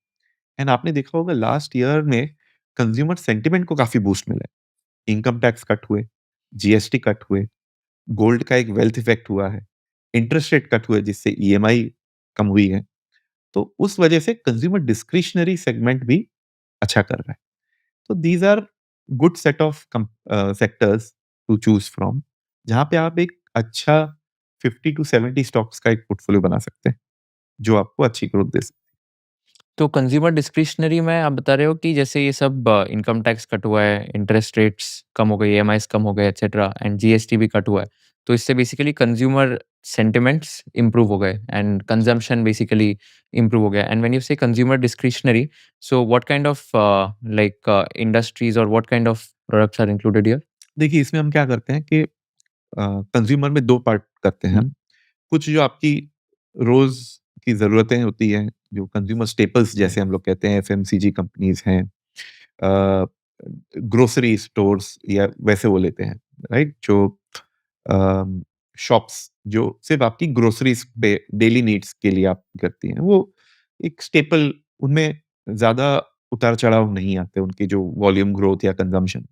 एंड आपने देखा होगा लास्ट ईयर में कंज्यूमर सेंटिमेंट को काफ़ी बूस्ट मिला है। इनकम टैक्स कट हुए, जीएसटी कट हुए, गोल्ड का एक वेल्थ इफेक्ट हुआ है, इंटरेस्ट रेट कट हुए जिससे ईएमआई कम हुई है। तो उस वजह से कंज्यूमर डिस्क्रिशनरी सेगमेंट भी अच्छा कर रहा है। तो these are good set of sectors to choose from, जहाँ पे आप एक अच्छा 50 टू 70 स्टॉक्स का एक पोर्टफोलियो बना सकते हैं, जो आपको अच्छी ग्रोथ दे सकते तो कंज़्यूमर डिस्क्रिशनरी में आप बता रहे हो कि जैसे ये सब इनकम टैक्स कट हुआ है, इंटरेस्ट रेट्स कम हो गई, ईएमआईज़ कम हो गए एटसेट्रा एंड जीएसटी भी कट हुआ है। तो इससे बेसिकली कंज़्यूमर सेंटिमेंट्स इम्प्रूव हो गए एंड कंज़म्पशन बेसिकली इम्प्रूव हो गया। And when you say consumer discretionary, so what kind of like industries और what kind of products are included here? हैं। देखिए, इसमें हम क्या करते हैं कि कंज्यूमर में 2 पार्ट करते हैं हम। कुछ जो आपकी रोज़ की ज़रूरतें होती हैं, जो कंज्यूमर स्टेपल्स जैसे हम लोग कहते हैं, एफएमसीजी कंपनीज़ हैं, अ, ग्रोसरी स्टोर्स या वैसे वो लेते हैं, राइट? जो शॉप्स जो सिर्फ़ आपकी ग्रोसरीज़ पे डेली नीड्स के लिए आप करती हैं, वो एक स्टेपल, उनमें ज़्यादा उतार-चढ़ाव नहीं आते, उनकी जो वॉल्यूम ग्रोथ या कंज़म्पशन।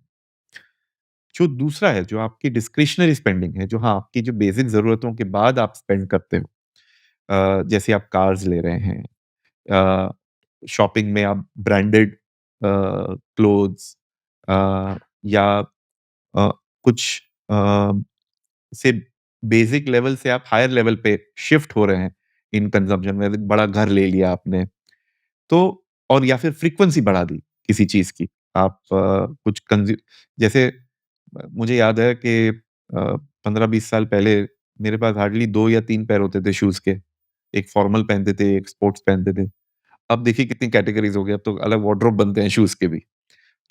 जो दूसरा है, जो आपकी डिस्क्रिशनरी स्पेंडिंग है, जो हाँ, आपकी जो बेसिक ज़रूरतों के बाद आप स्पेंड करते हो, जैसे आप कार्स ले रहे हैं, अ, शॉपिंग में आप ब्रांडेड क्लोथ्स, या अ, कुछ से बेसिक लेवल से आप हायर लेवल पे शिफ्ट हो रहे हैं इन कंजम्पशन में, एक बड़ा घर ले लिया आपने, तो और या फिर फ्रीक्वेंसी बढ़ा दी किसी चीज़ की। आप कुछ कंज़्यू जैसे मुझे याद है कि 15-20 साल पहले मेरे पास हार्डली 2 या 3 पैर होते थे शूज़ के। एक फॉर्मल पहनते थे, एक स्पोर्ट्स पहनते थे। अब देखिए कितनी कैटेगरीज़ हो गई, अब तो अलग वार्डरोब बनते हैं शूज़ के भी।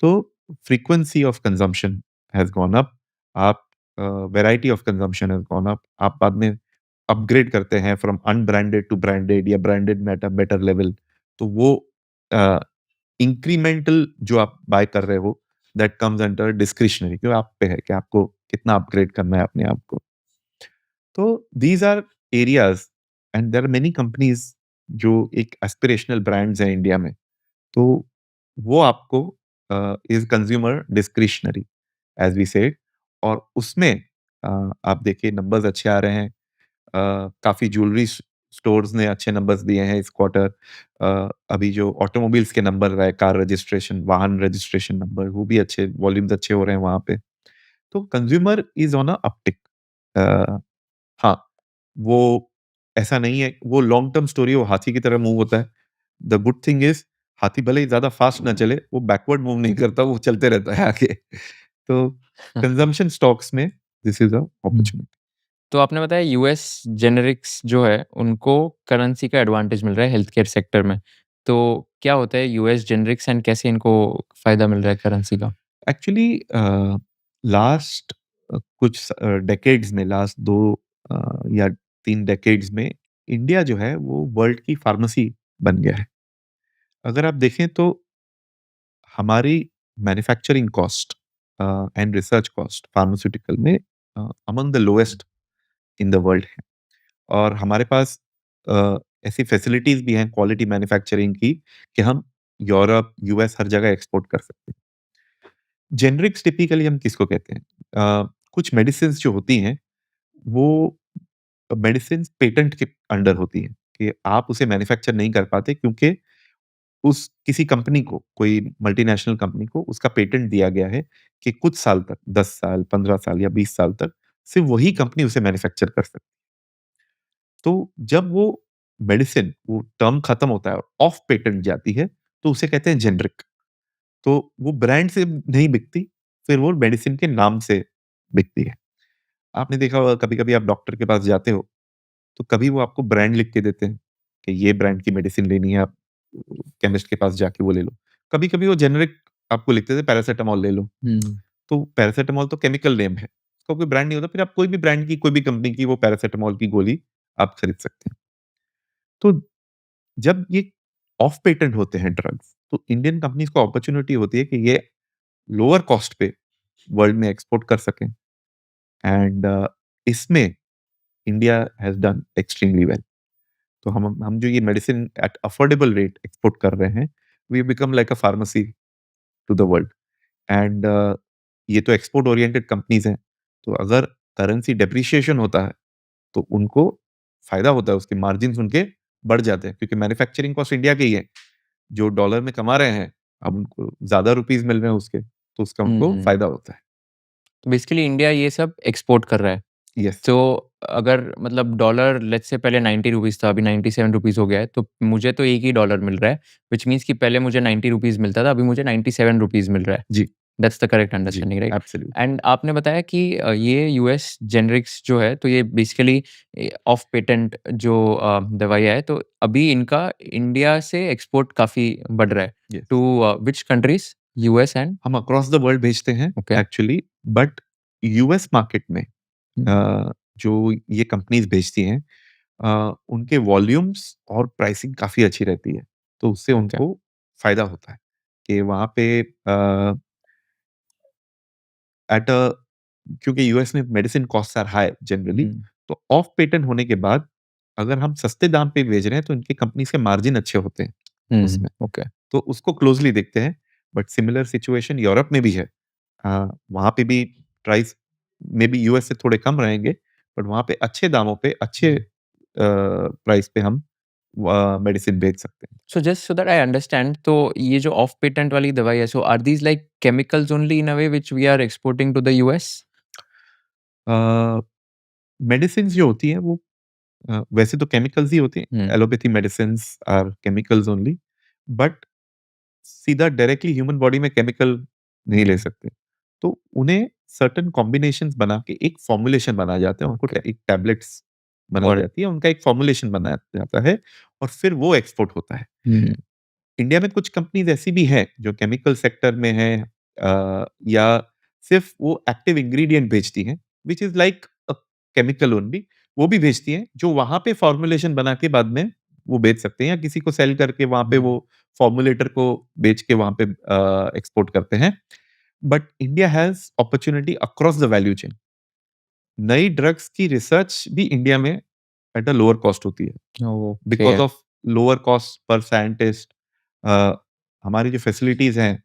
तो frequency of consumption has gone up. आप variety of consumption has gone up. आप बाद में अपग्रेड करते हैं फ्रॉम अनब्रांडेड टू ब्रांडेड या ब्रांडेड में एट अ बेटर लेवल। तो वो अ, इंक्रीमेंटल जो आप बाय कर रहे हो, दैट कम्स अंडर डिस्क्रिशनरी, जो आप पे है कि आपको कितना अपग्रेड करना है अपने आप को। तो these are areas, and there are many companies जो एक एस्पिरेशनल ब्रांड्स हैं इंडिया में। तो वो आपको is consumer discretionary as we said, और उसमें आप देखिए नंबर्स अच्छे आ रहे हैं। काफ़ी ज्वेलरी स्टोर्स ने अच्छे नंबर्स दिए हैं इस क्वार्टर। अभी जो ऑटोमोबाइल्स के नंबर रहे, कार रजिस्ट्रेशन, वाहन रजिस्ट्रेशन नंबर, वो भी अच्छे, वॉल्यूम्स अच्छे हो रहे हैं वहाँ पे। तो consumer is on a uptick. Uh, हाँ, वो ऐसा नहीं है, वो लॉन्ग टर्म स्टोरी है, वो हाथी की तरह मूव होता है। द गुड थिंग इज़ हाथी भले ही ज़्यादा फास्ट ना चले, वो बैकवर्ड मूव नहीं करता, वो चलते रहता है आगे। तो कंजम्पशन स्टॉक्स में दिस इज़ अ अपॉर्च्युनिटी। तो आपने बताया यूएस जेनेरिक्स जो है, उनको करेंसी का एडवांटेज मिल रहा है हेल्थ केयर सेक्टर में। तो क्या होता है यूएस जेनेरिक्स एंड कैसे इनको फ़ायदा मिल रहा है करेंसी का? एक्चुअली लास्ट कुछ डेकेड्स में, लास्ट 2 या 3 डेकेड्स में इंडिया जो है वो वर्ल्ड की फार्मेसी बन गया है। अगर आप देखें तो हमारी manufacturing cost and research cost pharmaceutical में among the lowest in the world है, और हमारे पास ऐसी फैसिलिटीज़ भी हैं क्वालिटी मैन्युफैक्चरिंग की कि हम यूरोप, यूएस हर जगह एक्सपोर्ट कर सकते हैं। जेनरिक्स टिपिकली हम किसको कहते हैं? कुछ मेडिसिन्स जो होती हैं, वो मेडिसिन्स पेटेंट के अंडर होती हैं कि आप उसे मैन्युफैक्चर नहीं कर पाते क्योंकि उस किसी कंपनी को, कोई मल्टीनेशनल कंपनी को उसका पेटेंट दिया गया है कि कुछ साल तक, 10 साल, 15 साल या 20 साल तक सिर्फ़ वही कंपनी उसे मैन्युफैक्चर कर सकती है। तो जब वो मेडिसिन वो टर्म खत्म होता है और ऑफ पेटेंट जाती है तो उसे कहते हैं जेनरिक। तो वो ब्रांड से नहीं बिकती, फिर वो मेडिसिन के नाम से बिकती है। आपने देखा होगा कभी-कभी आप डॉक्टर के पास जाते हो, तो कभी वो आपको ब्रांड लिख के देते हैं कि ये ब्रांड की मेडिसिन लेनी है, आप केमिस्ट के पास जाके वो ले लो। कभी-कभी वो जेनेरिक आपको लिख देते हैं पैरासिटामॉल ले लो। हुँ। तो पैरासिटामॉल तो केमिकल नेम है, उसका कोई ब्रांड नहीं होता, फिर आप कोई भी ब्रांड की, कोई भी कंपनी की वो पैरासिटामॉल की गोली आप खरीद सकते हैं। तो जब ये ऑफ पेटेंट होते हैं ड्रग्स, तो इंडियन कंपनीज़ को अपॉर्च्युनिटी होती है कि ये लोअर कॉस्ट पे वर्ल्ड में एक्सपोर्ट कर सकें एंड इसमें India has done extremely well. तो हम जो ये medicine at affordable rate export कर रहे हैं, we become like a pharmacy to the world and ये तो एक्सपोर्ट ओरिएंटेड कंपनीज़ हैं, तो अगर करेंसी डेप्रिसिएशन होता है, तो उनको फ़ायदा होता है, उसके मार्जिन्स उनके बढ़ जाते हैं क्योंकि मैन्युफैक्चरिंग कॉस्ट इंडिया की ही है। जो डॉलर में कमा रहे हैं, अब उनको ज़्यादा रुपीज़ मिल रहे हैं उसके, तो उसका हुँ, उनको हुँ। फ़ायदा होता है। तो बेसिकली इंडिया ये सब एक्सपोर्ट कर रहा है। यस, तो अगर मतलब डॉलर लेट्स से पहले ₹90 था, अभी ₹97 हो गया है, तो मुझे तो एक ही डॉलर मिल रहा है, व्हिच मीन्स कि पहले मुझे ₹90 मिलता था, अभी मुझे ₹97 मिल रहा है। जी, दैट्स द करेक्ट जी, अंडरस्टैंडिंग राइट? एब्सोल्यूटली। एंड आपने बताया कि ये यूएस जेनरिक्स जो है, तो ये बेसिकली ऑफ पेटेंट जो दवाइयाँ है, तो अभी इनका इंडिया से एक्सपोर्ट काफ़ी बढ़ रहा है yes, to which countries? US and हम अक्रॉस द वर्ल्ड भेजते हैं okay. Actually, but US market में हुँ, जो ये कंपनीज़ भेजती हैं, उनके वॉल्यूम्स और प्राइसिंग काफ़ी अच्छी रहती है, तो उससे ओके। उनको फ़ायदा होता है कि वहाँ पे एट अ क्योंकि यूएस में medicine costs are high generally, हुँ, तो ऑफ पेटेंट होने के बाद अगर हम सस्ते दाम पे भेज रहे हैं, तो इनकी कंपनीज़ के मार्जिन अच्छे होते हैं हुँ, उसमें, ओके। तो उसको क्लोज़ली देखते हैं। बट सिमिलर सिचुएशन यूरोप में भी है। वहाँ पे भी प्राइस मेबी यूएस से थोड़े कम रहेंगे, बट वहाँ पे अच्छे दामों पे, अच्छे प्राइस पे हम मेडिसिन बेच सकते हैं। So just so that I understand तो ये जो ऑफ पेटेंट वाली दवाई है so are these like chemicals only in a way which we are exporting to the US? Uh, medicines जो होती हैं वो वैसे तो केमिकल्स ही होती हैं, हुँ, allopathy medicines are chemicals only, but सीधा डायरेक्टली ह्यूमन बॉडी में केमिकल नहीं ले सकते। तो उन्हें सर्टेन कॉम्बिनेशंस बना के एक फॉर्मूलेशन बनाया जाता है, उनको ओके, एक टैबलेट्स बनाई गॉट इट। जाती है, उनका एक फॉर्मूलेशन बनाया जाता है और फिर वो एक्सपोर्ट होता है। हुँ, इंडिया में कुछ कंपनीज़ ऐसी भी हैं जो केमिकल सेक्टर में हैं, या सिर्फ़ वो एक्टिव इंग्रीडिएंट बेचती हैं, which is like a chemical only, वो भी बेचती हैं, जो वहाँ पे फॉर्मूलेशन बना के बाद में वो बेच सकते हैं या किसी को सेल करके वहाँ पे वो फॉर्मूलेटर को बेच के वहाँ पे एक्सपोर्ट करते हैं। But India has opportunity across the value chain. नई ड्रग्स की रिसर्च भी इंडिया में एट अ लोअर कॉस्ट होती है। Okay. Because of lower cost पर साइंटिस्ट, अ, हमारी जो फैसिलिटीज़ हैं,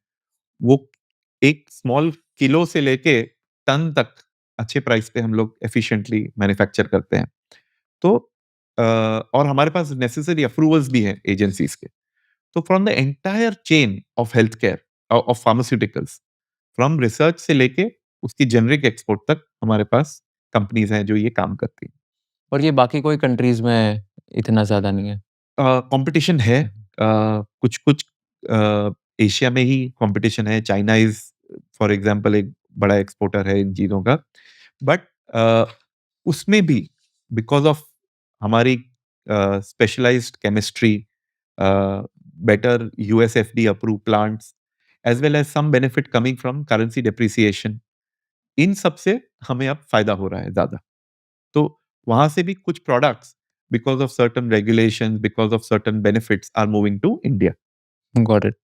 वो एक स्मॉल किलो से लेके टन तक अच्छे प्राइस पे हम लोग एफिशिएंटली मैन्युफैक्चर करते हैं। तो और हमारे पास नेसेसरी अप्रूवल्स भी हैं एजेंसीज़ के। तो from the entire chain of health care of pharmaceuticals, from research से लेके उसकी जेनेरिक एक्सपोर्ट तक हमारे पास कंपनीज़ हैं जो ये काम करती हैं। और ये बाकी कोई कंट्रीज़ में इतना ज़्यादा नहीं है? कंपटीशन है, कुछ-कुछ एशिया में ही कंपटीशन है, चाइना इज़ फॉर एग्ज़ाम्पल एक बड़ा एक्सपोर्टर है इन चीज़ों का। बट उसमें भी बिकॉज़ ऑफ हमारी specialised chemistry, uh, better USFDA approved plants, as well as some benefit coming from currency depreciation, इन सब से हमें अब फ़ायदा हो रहा है ज़्यादा। तो वहाँ से भी कुछ products because of certain regulations, because of certain benefits are moving to India. Got it.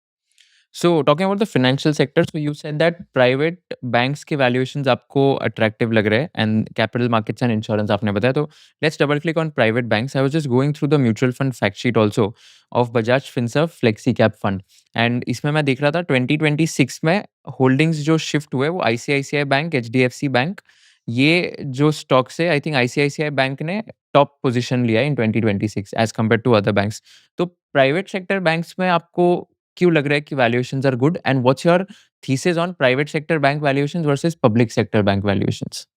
So talking about the financial sector so you said that private banks के वैल्यूएशंस आपको अट्रैक्टिव लग रहे हैं and capital markets and insurance आपने बताया तो let's double click on private banks I was just going through the mutual fund fact sheet also of Bajaj Finserv flexi cap fund and इसमें मैं देख रहा था 2026 में होल्डिंग्स जो शिफ्ट हुए वो आईसीआईसीआई बैंक एचडीएफसी बैंक ये जो स्टॉक्स है आई थिंक आईसीआईसीआई बैंक ने टॉप पोजीशन लिया in 2026 as compared to other banks तो प्राइवेट सेक्टर बैंक्स में आपको क्यों लग रहा है कि valuations are good and what's your thesis on private sector bank valuations versus public sector bank valuations?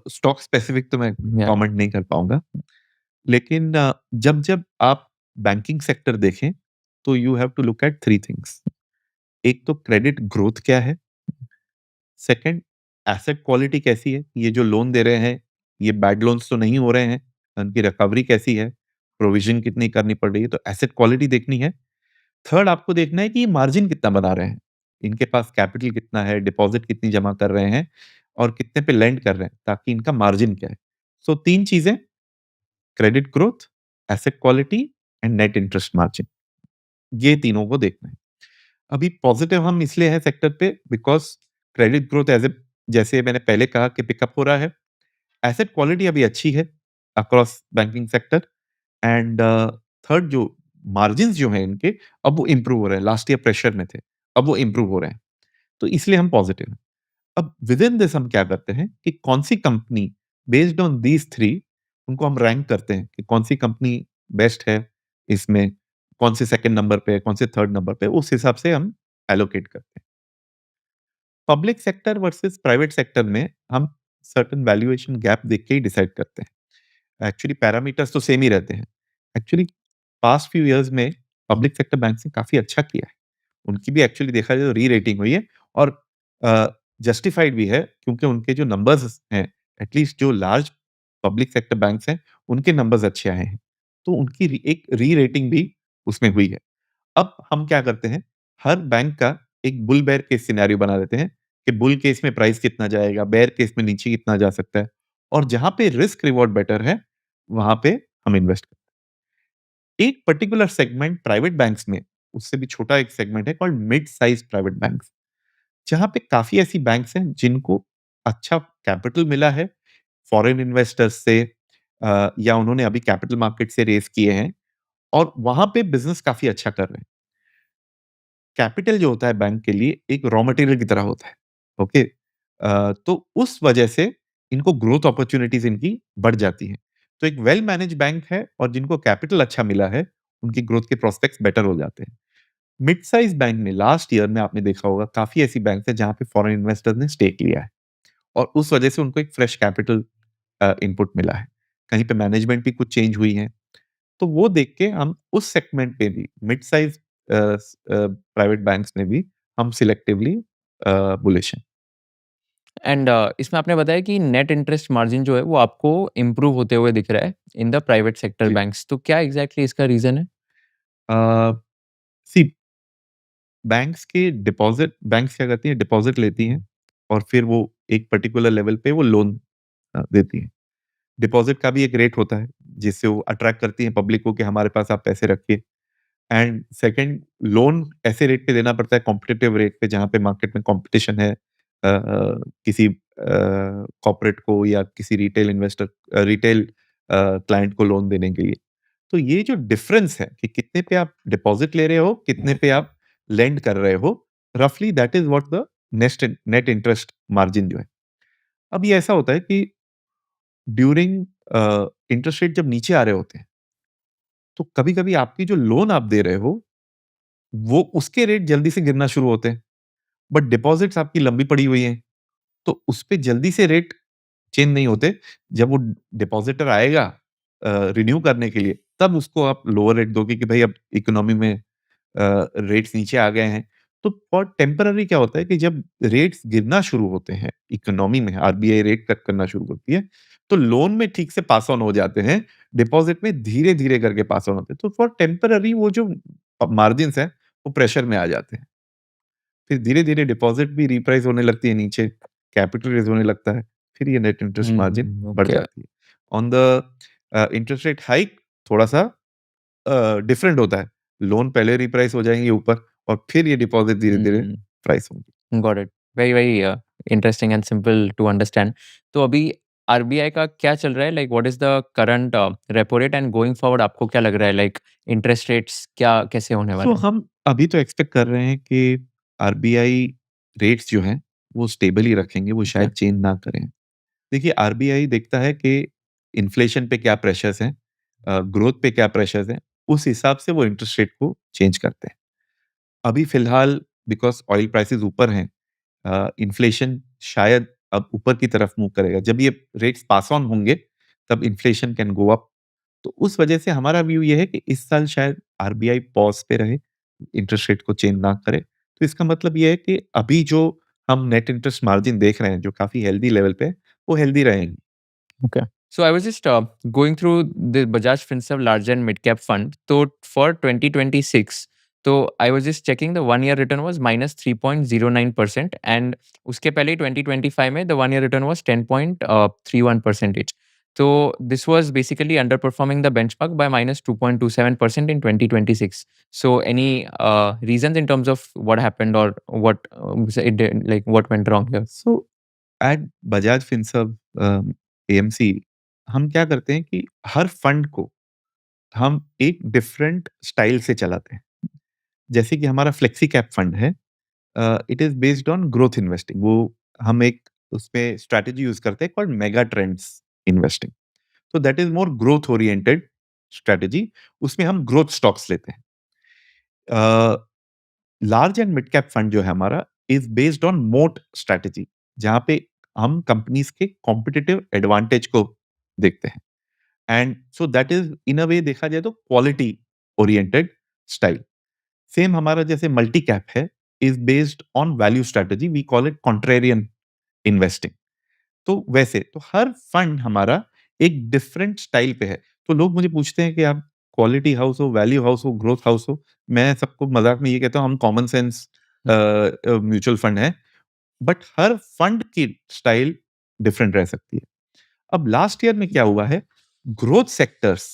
Stock specific तो मैं या कमेंट नहीं कर पाऊँगा। लेकिन जब आप बैंकिंग सेक्टर देखें, तो you have to look at 3 things. एक तो क्रेडिट ग्रोथ क्या है? सेकंड, एसेट क्वालिटी कैसी है? ये जो लोन दे रहे हैं, ये बैड लोन्स तो नहीं हो रहे हैं? उनकी रिकवरी कैसी है? प्रोविज़न कितनी करनी पड़ रही है? तो एसेट क्वालिटी देखनी है। थर्ड, आपको देखना है कि ये मार्जिन कितना बना रहे हैं। इनके पास कैपिटल कितना है, डिपॉज़िट कितनी जमा कर रहे हैं और कितने पे लेंड कर रहे हैं, ताकि इनका मार्जिन क्या है। सो 3 चीज़ें, credit growth, asset quality and net interest margin, ये तीनों को देखना है। अभी पॉजिटिव हम इसलिए हैं सेक्टर पे because credit growth as a, जैसे मैंने पहले कहा कि पिकअप हो रहा है। एसेट क्वालिटी अभी अच्छी है across banking sector and third, जो मार्जिन्स जो हैं इनके, अब वो इम्प्रूव हो रहे हैं। लास्ट ईयर प्रेशर में थे, अब वो इम्प्रूव हो रहे हैं। तो इसलिए हम पॉजिटिव हैं। अब विद इन दिस हम क्या करते हैं कि कौन-सी कंपनी बेस्ड ऑन दीज़ 3, उनको हम रैंक करते हैं कि कौन-सी कंपनी बेस्ट है इसमें, कौन से सेकंड नंबर पे है, कौन से थर्ड नंबर पे है, उस हिसाब से हम एलोकेट करते हैं। Public sector versus private sector में हम सर्टेन वैल्यूएशन गैप देख के ही डिसाइड करते हैं। एक्चुअली पैरामीटर्स तो सेम ही रहते हैं। एक्चुअली पास्ट फ्यू इयर्स में पब्लिक सेक्टर बैंक्स ने काफ़ी अच्छा किया है। उनकी भी एक्चुअली देखा जाए तो री-रेटिंग हुई है और जस्टिफाइड भी है, क्योंकि उनके जो नंबर्स हैं, एटलीस्ट जो लार्ज पब्लिक सेक्टर बैंक्स हैं, उनके नंबर्स अच्छे आए हैं। तो उनकी एक री-रेटिंग भी उसमें हुई है। अब हम क्या करते हैं, हर बैंक का एक बुल बेयर केस सिनेरियो बना देते हैं कि बुल केस में प्राइस कितना जाएगा, बेयर केस में नीचे कितना जा सकता है, और जहाँ पे रिस्क रिवॉर्ड बेटर है, वहाँ पे हम इन्वेस्ट करते हैं। एक पर्टिकुलर सेगमेंट प्राइवेट बैंक्स में, उससे भी छोटा एक सेगमेंट है called mid size private banks, जहाँ पे काफ़ी ऐसी बैंक्स हैं जिनको अच्छा कैपिटल मिला है फॉरेन इन्वेस्टर्स से, या उन्होंने अभी कैपिटल मार्केट से रेज़ किए हैं और वहाँ पे बिज़नेस काफ़ी अच्छा कर रहे हैं। कैपिटल जो होता है बैंक के लिए एक रॉ मटेरियल की तरह होता है, ओके? तो उस वजह से इनको ग्रोथ अपॉर्च्युनिटीज़ इनकी बढ़ जाती हैं। तो एक वेल मैनेज्ड बैंक है और जिनको कैपिटल अच्छा मिला है, उनकी ग्रोथ के प्रोस्पेक्ट्स बेटर हो जाते हैं। मिड साइज़ बैंक में लास्ट ईयर में आपने देखा होगा काफ़ी ऐसी बैंक्स हैं जहाँ पे फॉरेन इन्वेस्टर्स ने स्टेक लिया है और उस वजह से उनको एक फ्रेश कैपिटल इनपुट मिला है। कहीं पे मैनेजमेंट भी कुछ चेंज हुई है। तो वो देख के हम उस सेगमेंट पे भी मिड साइज़ प्राइवेट बैंक्स में भी हम सिलेक्टिवली बुलिश हैं। एंड इसमें आपने बताया कि नेट इंटरेस्ट मार्जिन जो है वो आपको इम्प्रूव होते हुए दिख रहा है इन द प्राइवेट सेक्टर जी। बैंक्स। तो क्या एग्ज़ैक्टली इसका रीज़न है? अ, सी बैंक्स क्या करती हैं, डिपॉज़िट लेती हैं और फिर वो एक पर्टिकुलर लेवल पे वो लोन देती हैं। डिपॉज़िट का भी एक रेट होता है, जिससे वो अट्रैक्ट करती हैं पब्लिक को कि हमारे पास आप पैसे रखिए। एंड सेकंड, लोन ऐसे रेट पे देना पड़ता है, कॉम्पिटिटिव रेट पे, जहाँ पे मार्केट में कॉम्पिटिशन है किसी कॉर्पोरेट को या किसी रिटेल क्लाइंट को लोन देने के लिए। तो ये जो डिफरेंस है कि कितने पे आप डिपॉजिट ले रहे हो, कितने पे आप लेंड कर रहे हो, रफली that is what the nest net interest margin जो है। अब ये ऐसा होता है कि ड्यूरिंग इंटरेस्ट रेट जब नीचे आ रहे होते हैं, तो कभी-कभी आपकी जो लोन आप दे रहे हो, वो उसके रेट जल्दी से गिरना शुरू होते हैं। बट डिपॉजिट्स आपकी लंबी पड़ी हुई हैं, तो उसपे जल्दी से रेट चेंज नहीं होते। जब वो डिपॉज़िटर आएगा रिन्यू करने के लिए, तब उसको आप लोअर रेट दोगे कि भई अब इकोनॉमी में रेट्स नीचे आ गए हैं। तो फॉर टेम्परेरी क्या होता है कि जब रेट्स गिरना शुरू होते हैं इकोनॉमी में, आरबीआई रेट कट करना शुरू होती है, तो लोन में ठीक से पास ऑन हो जाते हैं, डिपॉज़िट में धीरे-धीरे करके पास ऑन होते हैं। तो फॉर टेम्परेरी वो जो मार्जिन्स हैं, वो प्रेशर में आ जाते हैं। फिर धीरे-धीरे डिपॉज़िट भी रिप्राइस होने लगती है नीचे, कैपिटल रेज़ होने लगता है, फिर ये नेट इंटरेस्ट मार्जिन बढ़ ओके। जाती है। On the interest rate hike थोड़ा-सा डिफरेंट होता है। लोन पहले रिप्राइस हो जाएँगे ऊपर और फिर ये डिपॉज़िट धीरे-धीरे हुँ, प्राइस होंगी। Got it. Very, very interesting and simple to understand. तो अभी आरबीआई का क्या चल रहा है? Like what is the current repo rate and going forward आपको क्या लग रहा है, लाइक इंटरेस्ट रेट्स क्या कैसे होने सो वाले हैं? हम अभी तो एक्सपेक्ट कर रहे हैं कि आरबीआई रेट्स जो हैं, वो स्टेबल ही रखेंगे, वो ओके। शायद चेंज ना करें। देखिए, आरबीआई देखता है कि इन्फ्लेशन पे क्या प्रेशर्स हैं, ग्रोथ पे क्या प्रेशर्स हैं, उस हिसाब से वो इंटरेस्ट रेट को चेंज करते हैं। अभी फ़िलहाल बिकॉज़ ऑयल प्राइसेज़ ऊपर हैं, इन्फ्लेशन शायद अब ऊपर की तरफ मूव करेगा। जब ये रेट्स पास ऑन होंगे, तब इन्फ्लेशन कैन गो अप तो उस वजह से हमारा व्यू ये है कि इस साल शायद आरबीआई पॉज़ पे रहे, इंटरेस्ट रेट को चेंज ना करे। तो इसका मतलब ये है कि अभी जो हम नेट इंटरेस्ट मार्जिन देख रहे हैं, जो काफ़ी हेल्दी लेवल पे है, वो हेल्दी रहेंगी। Okay. So I was just going through the Bajaj Finserv Large and Mid Cap Fund. So for 2026, so I was just checking the 1 year return was minus 3.09%, and uske pehle 2025 mein the 1 year return was 10.31 percentage. So this was basically underperforming the benchmark by minus 2.27% in 2026. So any reasons in terms of what happened or what it did, like what went wrong here? So at Bajaj Finserv AMC हम क्या करते हैं कि हर fund को हम एक different style से चलाते हैं। जैसे कि हमारा फ्लेक्सी कैप फंड है, it is based on growth investing. वो हम एक उसमें स्ट्रैटेजी यूज़ करते हैं कॉल्ड मेगा ट्रेंड्स इन्वेस्टिंग। तो that is more growth oriented strategy, उसमें हम ग्रोथ स्टॉक्स लेते हैं। Large and mid cap fund जो है हमारा इज बेस्ड ऑन मोट स्ट्रैटेजी, जहां पे हम कंपनीज के कॉम्पिटिटिव एडवांटेज को देखते हैं। And so that is in a way देखा जाए तो क्वालिटी ओरिएंटेड स्टाइल। सेम हमारा जैसे मल्टी कैप है, is based on value strategy, we call it contrarian investing. तो वैसे तो हर फंड हमारा एक डिफरेंट स्टाइल पे है। तो लोग मुझे पूछते हैं कि आप क्वालिटी हाउस हो, वैल्यू हाउस हो, ग्रोथ हाउस हो, मैं सबको मजाक में ये कहता हूँ हम कॉमन सेंस म्यूचुअल फंड है, बट हर फंड की स्टाइल डिफरेंट रह सकती है। अब लास्ट ईयर में क्या हुआ है, growth sectors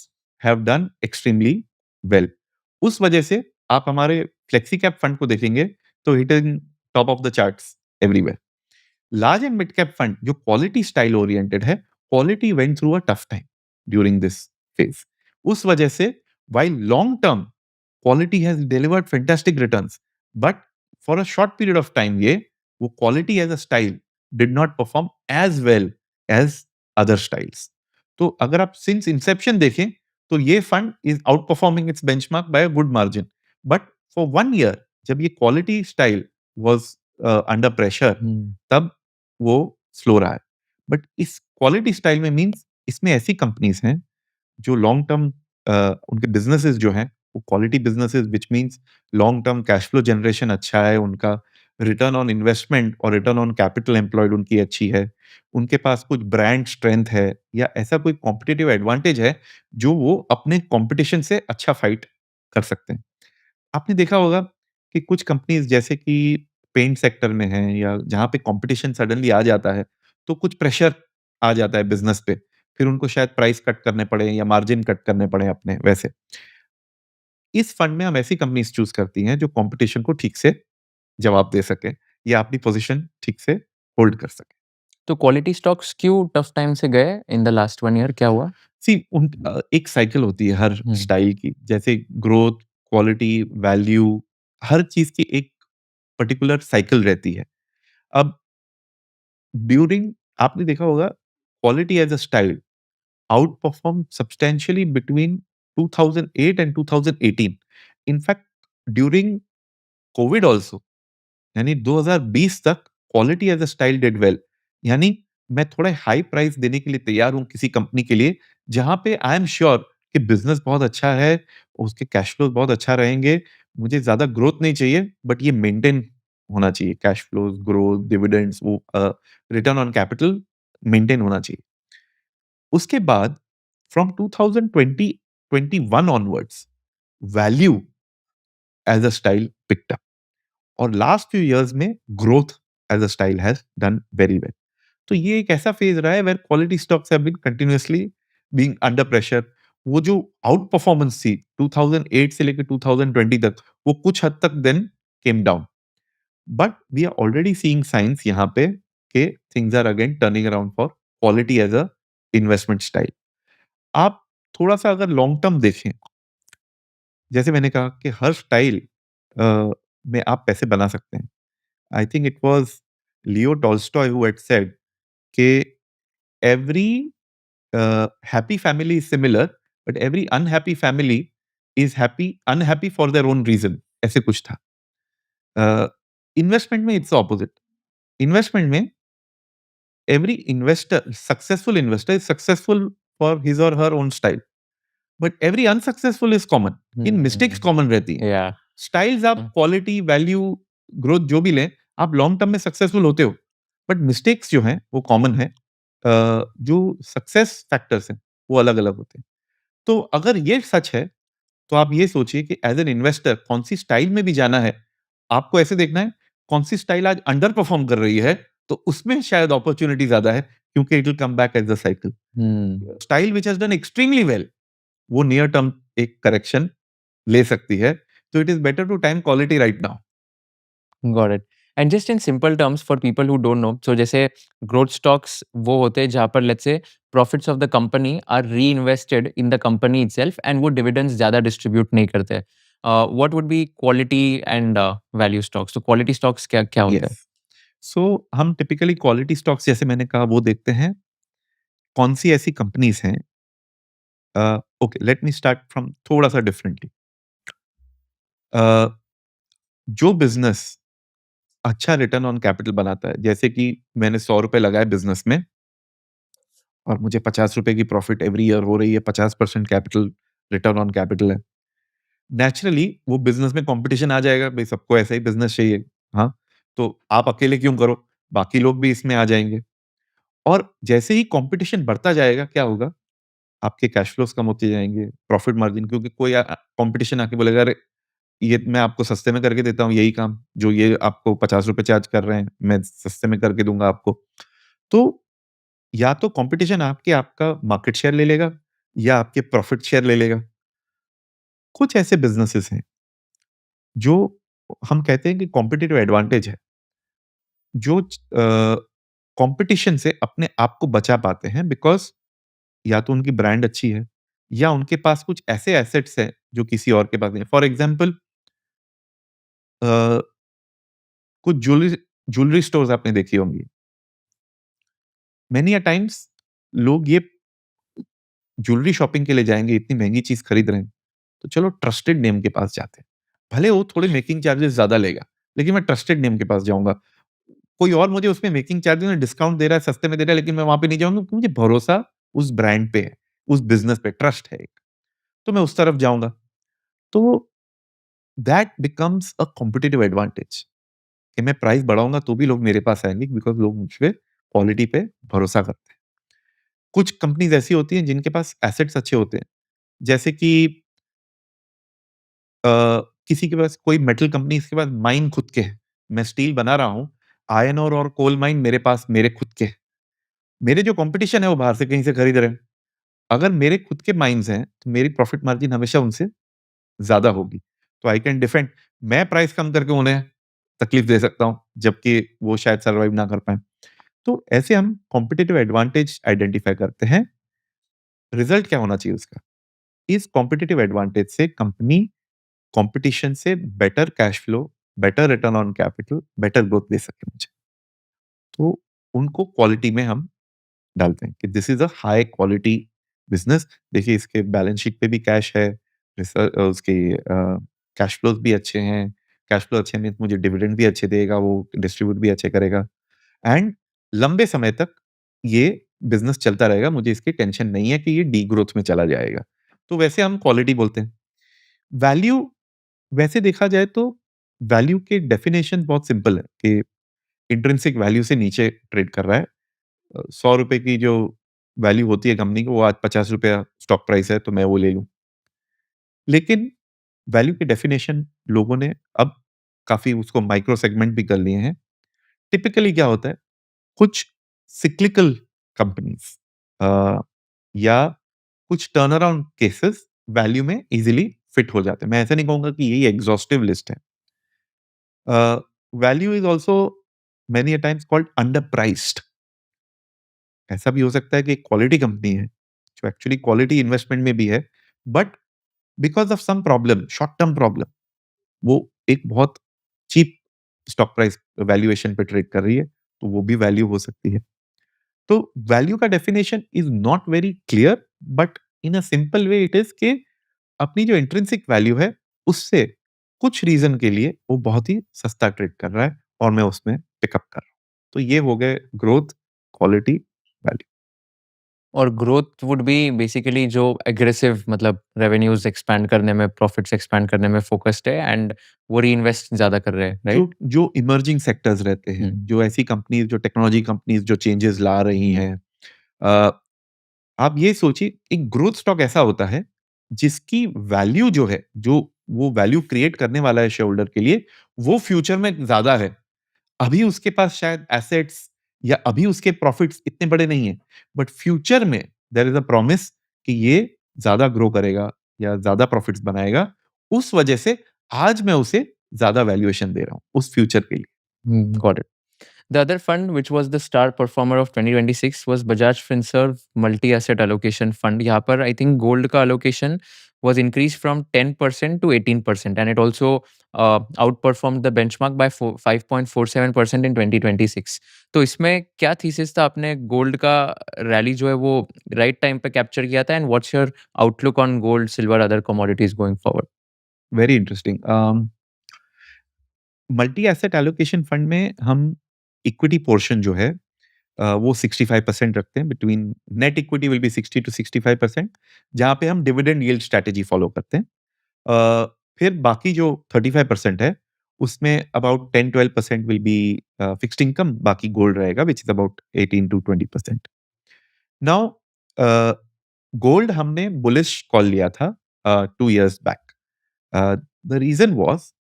have done extremely well. उस वजह से आप हमारे फ्लेक्सी कैप फंड को देखेंगे तो hitting top of the charts everywhere. Large and mid cap fund जो क्वालिटी स्टाइल ओरिएंटेड है, quality went through a tough time during this phase. उस वजह से while long term quality has delivered fantastic returns, but for a short period of time ये वो quality as a style did not perform as well as other styles. तो अगर आप since inception देखें तो ये fund is outperforming its benchmark by a good margin, but for 1 year जब ये quality style was under pressure, तब वो स्लो रहा है। बट इस क्वालिटी स्टाइल में मीन्स इसमें ऐसी कंपनीज हैं जो लॉन्ग टर्म उनके बिजनेसेस जो हैं वो quality businesses, which means long term cash flow generation अच्छा है उनका, रिटर्न ऑन इन्वेस्टमेंट और रिटर्न ऑन कैपिटल एम्प्लॉयड उनकी अच्छी है, उनके पास कुछ ब्रांड स्ट्रेंथ है या ऐसा कोई कॉम्पिटिटिव एडवांटेज है जो वो अपने कंपटीशन से अच्छा फाइट कर सकते हैं। आपने देखा होगा कि कुछ कंपनीज जैसे कि पेंट सेक्टर में हैं या जहाँ पे कंपटीशन सडनली आ जाता है, तो कुछ प्रेशर आ जाता है बिज़नेस पे। फिर उनको शायद प्राइस कट करने पड़े या मार्जिन कट करने पड़े अपने वैसे। इस फंड में हम ऐसी कंपनीज चूज़ करती हैं जो कंपटीशन को ठीक से जवाब दे सकें या अपनी पोज़ीशन ठीक से होल्ड कर सकें। तो क्वालिटी स्टॉक्स क्यों टफ टाइम से गए इन द लास्ट 1 ईयर, क्या हुआ? एक साइकिल होती है हर हुँ। स्टाइल की, जैसे ग्रोथ, क्वालिटी, वैल्यू, हर चीज़ की एक पर्टिकुलर साइकिल रहती है। अब ड्यूरिंग आपने देखा होगा quality as a style outperform substantially between 2008 and 2018। In fact during Covid also, यानी 2020 तक quality as a style did well. यानी मैं थोड़ा हाई प्राइस देने के लिए तैयार हूं किसी कंपनी के लिए जहां पे आई एम श्योर कि बिजनेस बहुत अच्छा है, उसके कैश फ्लो बहुत अच्छा रहेंगे, मुझे ज्यादा ग्रोथ नहीं चाहिए, बट ये मेंटेन होना चाहिए, कैश फ्लोज, ग्रोथ, डिविडेंड्स, वो रिटर्न ऑन कैपिटल मेंटेन होना चाहिए। उसके बाद from 2020 21 onwards value as a style picked up, और लास्ट फ्यू इयर्स में growth as a style has done very well. तो ये एक ऐसा फेज रहा है where quality stocks have been continuously being under pressure. वो जो आउट परफॉर्मेंस थी 2008 से लेकर 2020 तक, वो कुछ हद तक then came down, but we are already seeing signs यहाँ पे कि things are again turning around for quality as a investment style. आप थोड़ा सा अगर लॉन्ग टर्म देखें, जैसे मैंने कहा कि हर स्टाइल में आप पैसे बना सकते हैं। I think it was Leo Tolstoy who had said कि every happy family is similar, but every unhappy family is happy unhappy for their own reason, ऐसे कुछ था। इन्वेस्टमेंट में इट्स ऑपोजिट। इन्वेस्टमेंट में every investor, successful investor is successful for his और her own style. But every unsuccessful is common, इन mistakes common रहती हैं। या स्टाइल्स आप क्वालिटी, वैल्यू, ग्रोथ जो भी लें, आप लॉन्ग टर्म में सक्सेसफुल होते हो, बट मिस्टेक्स जो हैं वो कॉमन है। जो सक्सेस फैक्टर्स हैं वो अलग अलग होते हैं। तो अगर ये सच है, तो आप ये सोचिए कि एज एन इन्वेस्टर कौन सी स्टाइल में भी जाना है। आपको ऐसे देखना है कौन सी स्टाइल आज अंडर परफॉर्म कर रही है, तो उसमें शायद अपॉर्चुनिटी ज्यादा है, क्योंकि it will come back as a cycle. Style which has done extremely well, वो नियर टर्म एक करेक्शन ले सकती है। तो it is better to time quality right now. Got it. And just in simple terms for people who don't know, so जैसे growth stocks वो होते हैं जहाँ पर let's say profits of the company are reinvested in the company itself and वो dividends ज़्यादा distribute नहीं करते। What would be quality and value stocks? तो क्वालिटी स्टॉक्स क्या क्या होते हैं? यस। सो हम टिपिकली क्वालिटी स्टॉक्स, जैसे मैंने कहा, वो देखते हैं कौन सी ऐसी कंपनीज हैं। Okay, let me start from थोड़ा सा डिफरेंटली। जो बिजनेस अच्छा रिटर्न ऑन कैपिटल बनाता है, जैसे कि मैंने 100 रुपए लगाए बिजनेस में और मुझे 50 रुपए की प्रॉफिट एवरी ईयर हो रही है, 50% कैपिटल रिटर्न ऑन कैपिटल है। नेचुरली वो बिजनेस में कंपटीशन आ जाएगा, भाई सबको ऐसा ही बिजनेस चाहिए। हाँ, तो आप अकेले क्यों करो, बाकी लोग भी इसमें आ जाएंगे। और जैसे ही कंपटीशन बढ़ता जाएगा, क्या होगा, आपके कैश फ्लोस कम होते जाएंगे, प्रॉफिट मार्जिन, क्योंकि कोई कंपटीशन आके बोलेगा, अरे ये मैं आपको सस्ते में करके देता हूँ, यही काम जो ये आपको 50 रुपए चार्ज कर रहे हैं, मैं सस्ते में करके दूंगा आपको। तो या तो कंपटीशन आपके आपका मार्केट शेयर ले लेगा, या आपके प्रॉफिट शेयर ले लेगा। कुछ ऐसे बिजनेसेस हैं जो हम कहते हैं कि कॉम्पिटिटिव एडवांटेज है, जो कंपटीशन से अपने आप को बचा पाते हैं, बिकॉज या तो उनकी ब्रांड अच्छी है, या उनके पास कुछ ऐसे एसेट्स हैं जो किसी और के पास नहीं है। फॉर एग्जाम्पल, कुछ ज्वेलरी ज्वेलरी स्टोर्स आपने देखी होंगी। मेनी अ टाइम्स लोग ये ज्वेलरी शॉपिंग के लिए जाएंगे, इतनी महंगी चीज खरीद रहे हैं, तो चलो ट्रस्टेड नेम के पास जाते हैं। भले वो थोड़े मेकिंग चार्जेस ज्यादा लेगा, लेकिन मैं ट्रस्टेड नेम के पास जाऊंगा। कोई और मुझे उसमें मेकिंग चार्जेस में डिस्काउंट दे रहा है, सस्ते में दे रहा है, लेकिन मैं वहां पे नहीं जाऊंगा, क्योंकि मुझे भरोसा उस ब्रांड पे है, उस बिजनेस पे ट्रस्ट है एक। तो मैं उस तरफ जाऊंगा। तो that becomes a competitive advantage, कि मैं प्राइस बढ़ाऊंगा तो भी लोग मेरे पास आएंगे, बिकॉज लोग मुझ पे क्वालिटी पे भरोसा करते हैं। कुछ कंपनीज ऐसी होती हैं जिनके पास एसेट्स अच्छे होते हैं, जैसे कि अ, किसी के पास, कोई मेटल कंपनी के पास माइन खुद के है। मैं स्टील बना रहा हूँ, आयरन ओर और कोल माइन मेरे पास, मेरे खुद के हैं। मेरे जो कंपटीशन है वो बाहर से कहीं से खरीद रहे हैं। अगर मेरे खुद के माइन्स हैं, तो मेरी प्रॉफिट मार्जिन हमेशा उनसे ज़्यादा होगी। तो आई कैन डिफेंड, मैं प्राइस कम करके उन्हें तकलीफ दे सकता हूँ, जबकि वो शायद सर्वाइव ना कर पाएँ। तो ऐसे हम कॉम्पिटिटिव एडवांटेज आइडेंटिफाई करते हैं। रिजल्ट क्या होना चाहिए उसका? इस कॉम्पिटिटिव एडवांटेज से कंपनी कॉम्पिटिशन से better cash flow, better return on capital, better growth दे सके मुझे। तो उनको क्वालिटी में हम डालते हैं कि this is a high quality business. देखिए, इसके बैलेंस शीट पे भी कैश है, उसके कैश फ्लोज भी अच्छे हैं। कैश फ्लो अच्छे मीन्स मुझे डिविडेंड भी अच्छे देगा, वो डिस्ट्रीब्यूट भी अच्छे करेगा, एंड लंबे समय तक ये बिजनेस चलता रहेगा। मुझे इसकी टेंशन नहीं है कि ये डी ग्रोथ में चला जाएगा। तो वैसे हम क्वालिटी बोलते हैं। वैल्यू, वैसे देखा जाए तो वैल्यू की डेफिनेशन बहुत सिंपल है कि इंट्रिंसिक वैल्यू से नीचे ट्रेड कर रहा है। 100 रुपए की जो वैल्यू होती है कंपनी की, वो आज 50 रुपया स्टॉक प्राइस है, तो मैं वो ले लूं। लेकिन वैल्यू की डेफिनेशन लोगों ने अब काफी उसको माइक्रो सेगमेंट भी कर लिए हैं। टिपिकली क्या होता है, कुछ सिक्लिकल कंपनीज या कुछ टर्न अराउंड केसेस वैल्यू में इजीली फिट हो जाते हैं। मैं ऐसा नहीं कहूंगा कि यही एग्जॉस्टिव लिस्ट है। Value is also many a times called under priced. ऐसा भी हो सकता है कि एक क्वालिटी कंपनी है जो एक्चुअली क्वालिटी इन्वेस्टमेंट में भी है, but because of some problem, short term problem, वो एक बहुत चीप स्टॉक प्राइस वैल्यूएशन पे ट्रेड कर रही है, तो वो भी वैल्यू हो सकती है। तो वैल्यू का definition is not very clear, but in a simple way it is कि अपनी जो इंट्रिंसिक वैल्यू है, उससे कुछ रीजन के लिए वो बहुत ही सस्ता ट्रेड कर रहा है, और मैं उसमें पिकअप कर रहा हूँ। तो ये हो गए ग्रोथ, क्वालिटी, वैल्यू। और ग्रोथ वुड बी बेसिकली जो एग्रेसिव मतलब रेवेन्यूज़ एक्सपैंड करने में, प्रॉफिट्स एक्सपैंड करने में फ़ोकस्ड है एंड वो रीइन्वेस्ट ज़्यादा कर रहे हैं, राइट? जो इमर्जिंग सेक्टर्स रहते हैं, हुँ। जो ऐसी कंपनीज, जो टेक्नोलॉजी कंपनीज जो चेंजेस ला रही हैं, अ, आप ये सोचिए, एक ग्रोथ स्टॉक ऐसा होता है जिसकी वैल्यू जो है, जो वो वैल्यू क्रिएट करने वाला है शेयर होल्डर के लिए, वो फ्यूचर में ज्यादा है। अभी उसके पास शायद एसेट्स या अभी उसके प्रॉफिट्स इतने बड़े नहीं है, बट फ्यूचर में देयर इज अ प्रॉमिस कि ये ज्यादा ग्रो करेगा या ज्यादा प्रॉफिट्स बनाएगा। उस वजह से आज मैं उसे ज्यादा वैल्यूएशन दे रहा हूं उस फ्यूचर के लिए। Got it. The other fund, which was the star performer of 2026, was Bajaj Finserv Multi-Asset Allocation Fund. यहाँ पर I think gold का allocation was increased from 10% to 18%, and it also outperformed the benchmark by 5.47% in 2026. तो इसमें क्या thesis था? आपने gold का rally जो है वो right time पे capture किया था, and what's your outlook on gold, silver, other commodities going forward? Very interesting. Multi asset allocation fund में हम इक्विटी पोर्शन जो है, वो 65% रखते हैं। Between net equity will be 60 to 65%, जहाँ पे हम डिविडेंड यील्ड स्ट्रेटेजी फॉलो करते हैं। फिर बाकी जो 35% है, उसमें about 10-12% will be fixed income, बाकी गोल्ड रहेगा which is about 18 to 20%। Now gold हमने बुलिश कॉल लिया था 2 years back. The reason was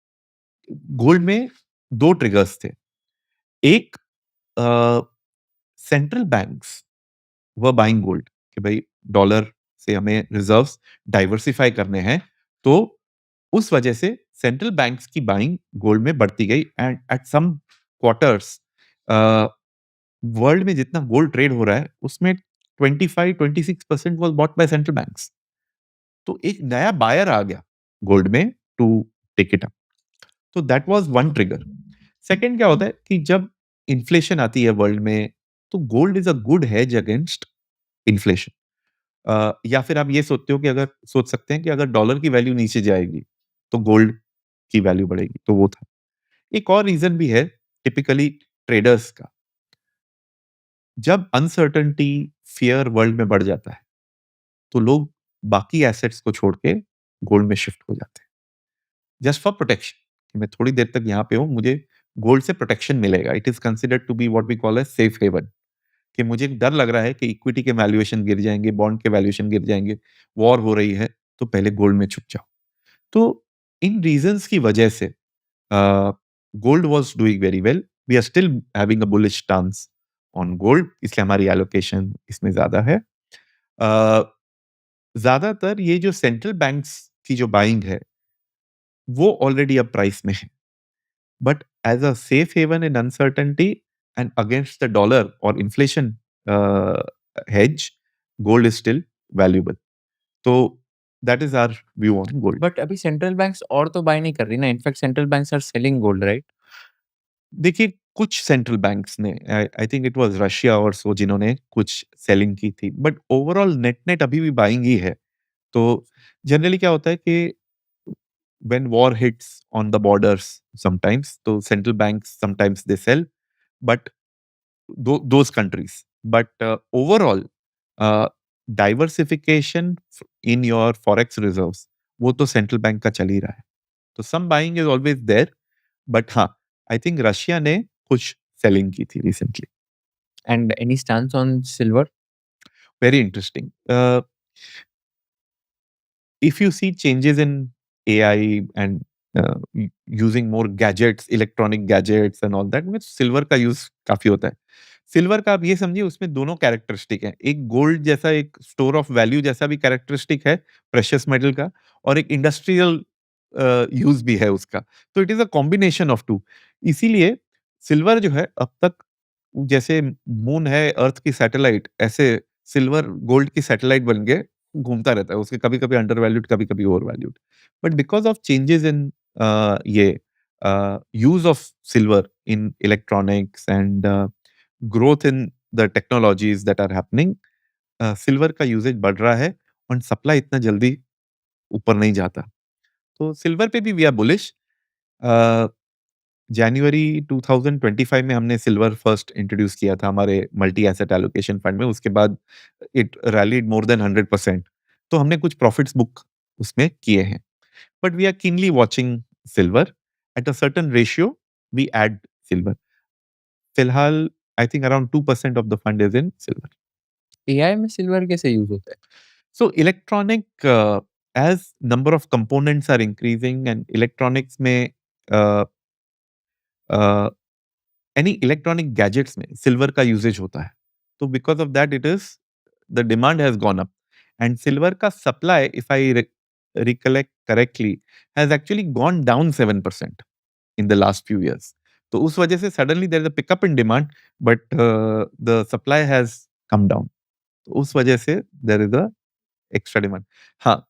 gold में दो ट्रिगर्स थे। एक, central banks were buying gold कि भाई डॉलर से हमें रिजर्व्स डाइवर्सिफाई करने हैं, तो उस वजह से सेंट्रल बैंक्स की बाइंग गोल्ड में बढ़ती गई। And at some quarters world में जितना गोल्ड ट्रेड हो रहा है उसमें 25-26% was bought by central banks. तो एक नया बायर आ गया गोल्ड में टू टेक इट अप। तो that was one trigger. Second क्या होता है कि जब इन्फ्लेशन आती है वर्ल्ड में, तो gold is a good hedge against inflation. या फिर आप ये सोचते हो कि अगर सोच सकते हैं कि अगर डॉलर की वैल्यू नीचे जाएगी तो गोल्ड की वैल्यू बढ़ेगी, तो वो था। एक और रीजन भी है टिपिकली ट्रेडर्स का। जब अनसर्टेनिटी, फियर वर्ल्ड में बढ़ जाता है, तो लोग बाकी एसेट्स को छोड़ के गोल्ड में शिफ्ट हो जाते हैं, जस्ट फॉर प्रोटेक्शन, कि मैं थोड़ी देर तक यहाँ पे हूँ, मुझे गोल्ड से प्रोटेक्शन मिलेगा। It is considered to be what we call a safe haven, कि मुझे डर लग रहा है कि इक्विटी के वैल्यूएशन गिर जाएंगे, बॉन्ड के वैल्यूएशन गिर जाएंगे, वॉर हो रही है, तो पहले गोल्ड में छुप जाओ। तो इन रीजंस की वजह से gold was doing very well. We are still having a bullish stance on gold, इसलिए हमारी एलोकेशन इसमें ज्यादा है। ज्यादातर ये जो सेंट्रल बैंक्स की जो बाइंग है, वो ऑलरेडी अब प्राइस में है, but as a safe haven in uncertainty and against the dollar और inflation hedge, gold is still valuable. तो that is our view on gold. But अभी सेंट्रल बैंक्स और तो बाय नहीं कर रही ना, in fact central banks are selling gold, right? देखिए, कुछ सेंट्रल बैंक्स ने, I think it was Russia और सो, जिन्होंने कुछ सेलिंग की थी, बट ओवरऑल नेट नेट अभी भी बाइंग ही है। तो जनरली क्या होता है कि when war hits on the borders sometimes, so central banks sometimes they sell, but those countries. But overall, uh, diversification in your forex reserves, वो तो सेंट्रल बैंक का चल ही रहा है। तो some buying is always there, but हाँ, I think Russia ने कुछ सेलिंग की थी recently. And any stance on silver? Very interesting. if you see changes in AI and using more gadgets, electronic gadgets and all that, में silver का use काफी होता है। सिल्वर का आप ये समझिए, उसमें दोनों कैरेक्टरिस्टिक है। एक गोल्ड जैसा एक स्टोर ऑफ वैल्यू जैसा भी कैरेक्टरिस्टिक है प्रेशियस मेटल का, और एक इंडस्ट्रियल यूज भी है उसका। तो it is a combination of two. इसीलिए सिल्वर जो है अब तक, जैसे मून है अर्थ की सैटेलाइट, ऐसे सिल्वर गोल्ड की सैटेलाइट बन के घूमता रहता है। उसके कभी कभी अंडर वैल्यूड, कभी कभी overvalued. But because of changes in ये use of silver in electronics and growth in the technologies that are happening, silver का यूजेज बढ़ रहा है और सप्लाई इतना जल्दी ऊपर नहीं जाता। तो सिल्वर पे भी वी आर बुलिश। जनवरी 2025 में हमने सिल्वर फर्स्ट इंट्रोड्यूस किया था हमारे मल्टी एसेट एलोकेशन फंड में। उसके बाद इट रैलीड मोर देन 100%। तो हमने कुछ प्रॉफिट्स बुक उसमें किए हैं। But we are keenly watching silver at a certain ratio, we add silver. फिलहाल I think around 2% of the fund is in silver. AI में सिल्वर कैसे यूज़ होता है? So electronic as number of components are increasing and electronics में uh, any electronic gadgets में silver का usage होता है। तो because of that it is the demand has gone up and silver का supply if I recollect correctly has actually gone down 7% in the last few years. तो उस वजह से suddenly there is a pickup in demand but the supply has come down. तो उस वजह से there is a extra demand. हाँ,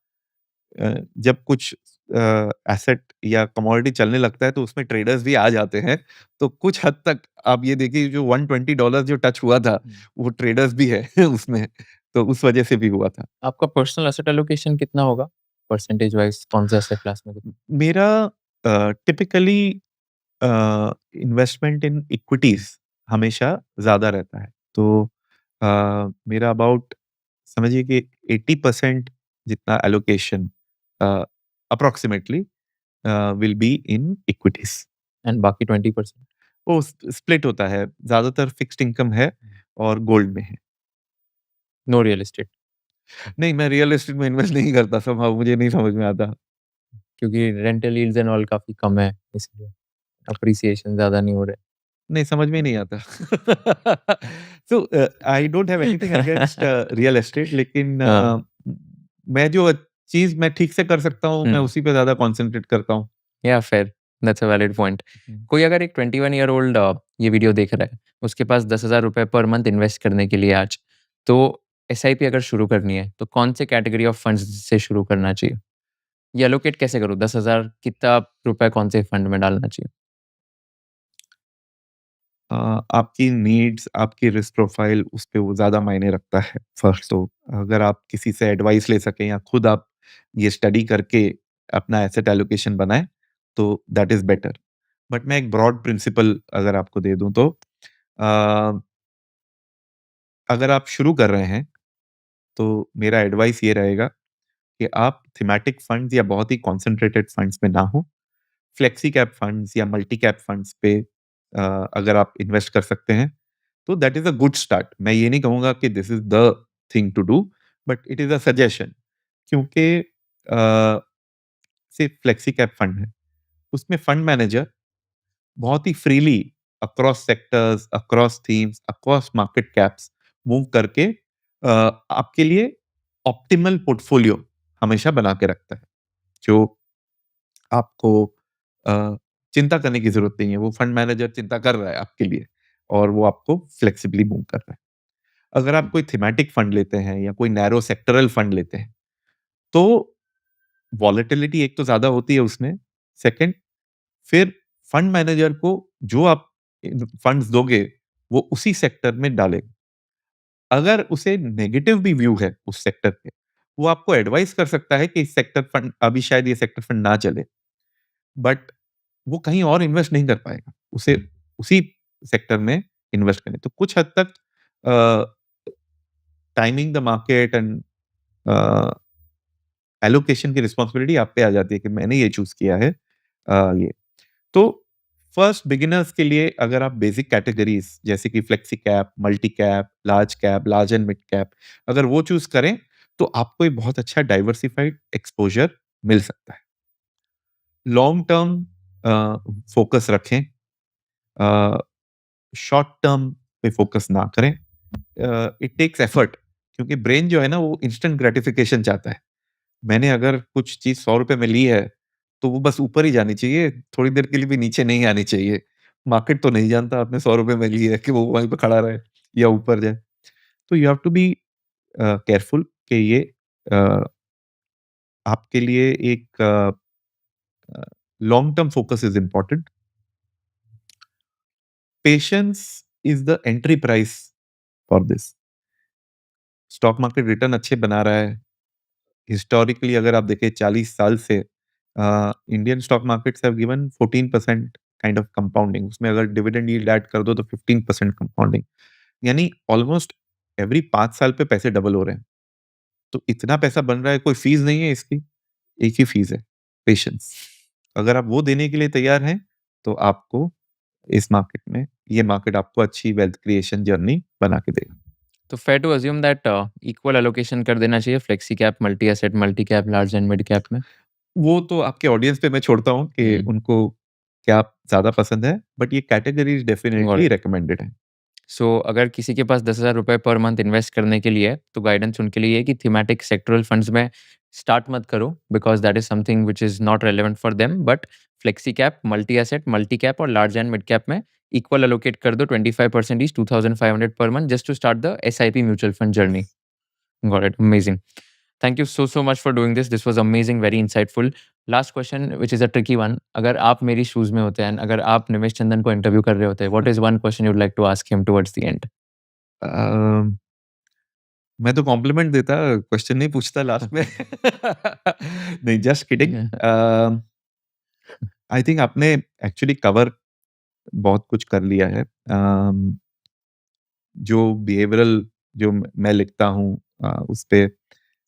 जब कुछ एसेट या कमोडिटी चलने लगता है तो उसमें ट्रेडर्स भी आ जाते हैं। तो कुछ हद तक आप ये देखिए जो $120 जो टच हुआ था, वो ट्रेडर्स भी है उसमें। तो उस वजह से भी हुआ था। आपका पर्सनल एसेट एलोकेशन कितना होगा? परसेंटेज वाइज़ कौन से एसेट क्लास में कितना? मेरा टिपिकली इन्वेस्टमेंट इन इक्विटीज हमेशा ज़्यादा रहता है। तो मेरा अबाउट समझिए कि 80% जितना allocation approximately will be in equities. And बाकी 20%? वो स्प्लिट होता है, ज़्यादातर फिक्स्ड इनकम है और गोल्ड में है। No real estate? नहीं, मैं रियल एस्टेट में इन्वेस्ट नहीं करता, समहाउ मुझे नहीं समझ में आता। क्योंकि रेंटल यील्ड्स एंड ऑल काफ़ी कम है इसलिए, अप्रिसिएशन ज़्यादा नहीं हो रहा है। नहीं, समझ में ही नहीं आता। So I don't have anything against real estate, लेकिन हाँ। मैं जो चीज़ मैं ठीक से कर सकता हूँ, मैं हुँ। उसी पे ज़्यादा कॉन्संट्रेट करता हूँ। या fair, that's a valid point. हुँ। कोई अगर एक 21 ईयर ओल्ड ये वीडियो देख रहा है, उसके पास ₹10,000 पर मंथ इन्वेस्ट करने के लिए आज, तो एसआईपी अगर शुरू करनी है, तो कौन से कैटेगरी ऑफ फंड्स से शुरू करना चाहिए? ये एलोकेट कैसे करूँ? 10,000 कितना रुपए कौन से फंड में डालना चाहिए? आपकी नीड्स, आपकी रिस्क प्रोफाइल उस पे वो ज़्यादा मायने रखता है फर्स्ट तो। अगर आप किसी से एडवाइस ले सकें या खुद आप ये स्टडी करके अपना एसेट एलोकेशन बनाएँ, तो दैट इज़ बेटर। बट मैं एक ब्रॉड प्रिंसिपल अगर आपको दे दूँ तो अ, अगर आप शुरू कर रहे हैं, तो मेरा एडवाइस ये रहेगा कि आप थीमैटिक फंड्स या बहुत ही कॉन्सन्ट्रेटेड फंड्स में ना हो। फ्लेक्सी कैप फंड्स या मल्टी कैप फंड्स पे अगर आप इन्वेस्ट कर सकते हैं, तो that is a good start. मैं ये नहीं कहूँगा कि this is the thing to do, but it is a suggestion. क्योंकि सिर्फ फ्लेक्सी कैप फंड है, उसमें फंड मैनेजर बहुत ही freely across sectors, across themes, across market caps move करके आपके लिए ऑप्टिमल पोर्टफोलियो हमेशा बना के रखता है, जो आपको अ, चिंता करने की ज़रूरत नहीं है। वो फंड मैनेजर चिंता कर रहा है आपके लिए और वो आपको फ्लेक्सिबली मूव कर रहा है। अगर आप कोई थीमैटिक फंड लेते हैं या कोई नैरो सेक्टरल फंड लेते हैं, तो वॉलेटिलिटी एक तो ज़्यादा होती है उसमें। सेकंड, फिर फंड मैनेजर को जो आप फंड्स दोगे, वो उसी सेक्टर में डालेगा। अगर उसे नेगेटिव भी व्यू है उस सेक्टर पे, वो आपको एडवाइस कर सकता है कि इस सेक्टर फंड अभी शायद ये सेक्टर फंड ना चले, बट वो कहीं और इन्वेस्ट नहीं कर पाएगा। उसे उसी सेक्टर में इन्वेस्ट करें। तो कुछ हद तक timing the market and allocation की रिस्पॉन्सिबिलिटी आप पे आ जाती है कि मैंने ये चूज़ किया है ये। तो फर्स्ट बिगिनर्स के लिए अगर आप बेसिक कैटेगरीज़ जैसे कि flexi cap, multi cap, large and mid cap अगर वो चूज़ करें, तो आपको एक बहुत अच्छा डाइवर्सिफाइड एक्सपोज़र मिल सकता है। लॉन्ग टर्म फ़ोकस रखें। अ, शॉर्ट टर्म पे फ़ोकस ना करें। इट टेक्स एफर्ट क्योंकि ब्रेन जो है ना वो इंस्टेंट ग्रैटिफिकेशन चाहता है। मैंने अगर कुछ चीज़ ₹100 में ली है, तो वो बस ऊपर ही जानी चाहिए, थोड़ी देर के लिए भी नीचे नहीं आनी चाहिए। मार्केट तो नहीं जानता आपने ₹100 में ली है कि वो वहीं पे खड़ा रहे या ऊपर जाए। तो you have to be careful कि ये अ, आपके लिए एक long term focus is important. Patience is the entry price for this. Stock market return अच्छे बना रहा है। हिस्टोरिकली अगर आप देखें 40 साल से Indian stock markets have given 14% kind of compounding, उसमें अगर डिविडेंड यील्ड ऐड कर दो तो 15% कंपाउंडिंग, यानी ऑलमोस्ट एवरी 5 साल पे पैसे डबल हो रहे हैं। तो इतना पैसा बन रहा है, कोई फीस नहीं है इसकी, एक ही फीस है, पेशेंस। अगर आप वो देने के लिए तैयार हैं, तो आपको इस मार्केट में, ये मार्केट आपको अच्छी वेल्थ क्रिएशन जर्नी बना के देगा। तो fair to assume that equal allocation कर देना चाहिए flexi cap, multi asset, multi cap, large and mid cap में? वो तो आपके ऑडियंस पे मैं छोड़ता हूँ कि उनको क्या ज़्यादा पसंद है, बट ये कैटेगरीज़ डेफिनिटली रिकमेंडेड है। सो अगर किसी के पास 10,000 रुपए पर मंथ इन्वेस्ट करने के लिए है, तो गाइडेंस उनके लिए है कि थीमेटिक सेक्टरल फंड्स में स्टार्ट मत करो, because that is something which is not relevant for them, but flexi cap, multi asset, multi cap और लार्ज एंड मिड कैप में इक्वल एलोकेट कर दो 25% each, 2,500 per month, just to start the SIP mutual fund journey. Got it. Amazing. Thank you so much for doing this. This was amazing, very insightful. Last question, which is a tricky one. अगर आप मेरी shoes में होते हैं, अगर आप निमेश चंदन को interview कर रहे होते, what is one question you'd like to ask him towards the end? मैं तो कॉम्प्लीमेंट देता, क्वेश्चन नहीं पूछता लास्ट में। नहीं, जस्ट किडिंग। आई थिंक आपने एक्चुअली कवर बहुत कुछ कर लिया है। जो बिहेवियरल जो मैं लिखता हूँ, उस पे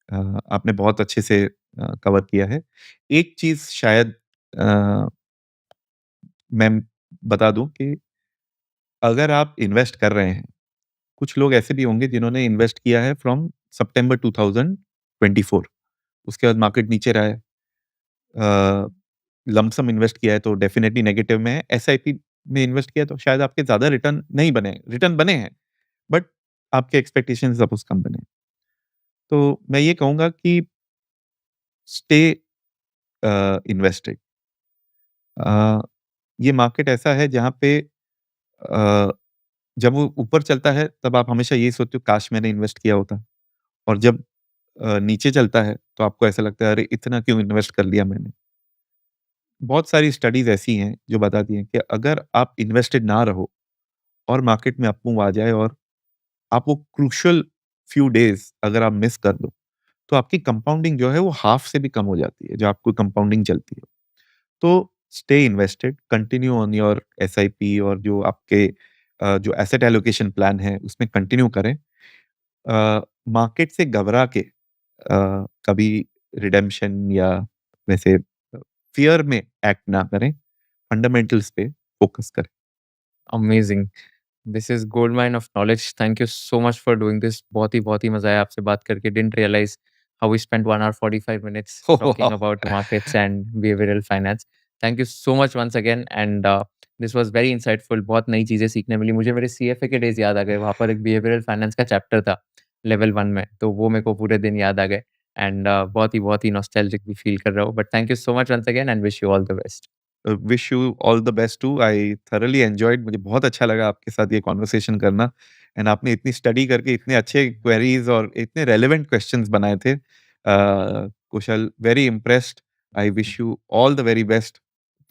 आपने बहुत अच्छे से कवर किया है। एक चीज़ शायद मैं बता दूँ कि अगर आप इन्वेस्ट कर रहे हैं, कुछ लोग ऐसे भी होंगे जिन्होंने इन्वेस्ट किया है फ्रॉम सितंबर 2024, उसके बाद मार्केट नीचे रहा है। लमसम इन्वेस्ट किया है तो डेफिनेटली नेगेटिव में है। एसआईपी में इन्वेस्ट किया तो शायद आपके ज़्यादा रिटर्न नहीं बने, रिटर्न बने हैं, बट आपके एक्सपेक्टेशंस सपोज़ कम बने। तो मैं ये कहूँगा कि स्टे इन्वेस्टेड। ये मार्केट ऐसा है जहाँ पे जब वो ऊपर चलता है तब आप हमेशा यही सोचते हो काश मैंने इन्वेस्ट किया होता, और जब नीचे चलता है तो आपको ऐसा लगता है अरे इतना क्यों इन्वेस्ट कर लिया मैंने। बहुत सारी स्टडीज ऐसी हैं जो बताती हैं कि अगर आप इन्वेस्टेड ना रहो और मार्केट में अप मूव आ जाए और आप वो क्रूशियल फ्यू डेज अगर आप मिस कर दो, तो आपकी कंपाउंडिंग जो है वो हाफ से भी कम हो जाती है, जो आपको कंपाउंडिंग चलती है। तो stay invested, continue on your SIP, और जो आपके जो एसेट एलोकेशन प्लान है उसमें कंटिन्यू करें। मार्केट से घबरा के कभी रिडेम्पशन या वैसे फियर में एक्ट ना करें, फंडामेंटल्स पे फोकस करें। Amazing. This is gold mine of knowledge. Thank you so much for doing this. बहुत ही मज़ा आया आपसे बात करके. Didn't realize how we spent 1 hour 45 minutes talking about markets and behavioral finance. Thank you so much once again, and this was very insightful. बहुत नई चीज़ें सीखने मिली. मुझे मेरे सीएफए के डेज़ याद आ गए. वहाँ पर एक behavioral finance का चैप्टर था लेवल 1 में, तो वो मेरे को पूरे दिन याद आ गए, एंड बहुत ही नॉस्टैल्जिक भी फील कर रहा हूँ. But thank you so much once again and wish you all the best. Wish you all the best too. I thoroughly enjoyed, मुझे बहुत अच्छा लगा आपके साथ ये कॉन्वर्सेशन करना, एंड आपने इतनी स्टडी करके इतने अच्छे क्वेरीज और इतने रेलेवेंट क्वेश्चंस बनाए थे। Kushal, very impressed. I wish you all the very best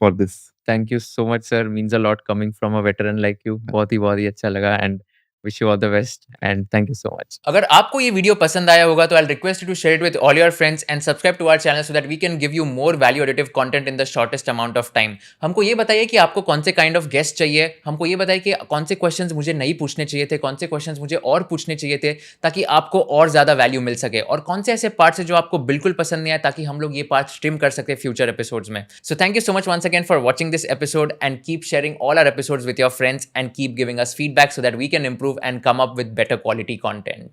for this. Thank you so much sir, means a lot coming from a veteran like you. बहुत ही अच्छा लगा, and wish you all the best and thank you so much. अगर आपको ये video पसंद आया होगा तो I request you to share it with all your friends and subscribe to our channel so that we can give you more value additive content in the shortest amount of time. हमको ये बताइए कि आपको कौन से kind of guest चाहिए. हमको ये बताइए कि कौन से क्वेश्चंस मुझे नहीं पूछने चाहिए थे, कौन से क्वेश्चंस मुझे और पूछने चाहिए थे ताकि आपको और ज्यादा वैल्यू मिल सके, और कौन से ऐसे पार्ट्स है जो आपको बिल्कुल पसंद नहीं आए ताकि हम लोग ये पार्ट स्ट्रीम कर सके फ्यूचर एपिसोड्स में. So thank you so much once again for watching this episode and keep sharing all our episodes with your friends and keep giving us feedback so that we can improve and come up with better quality content.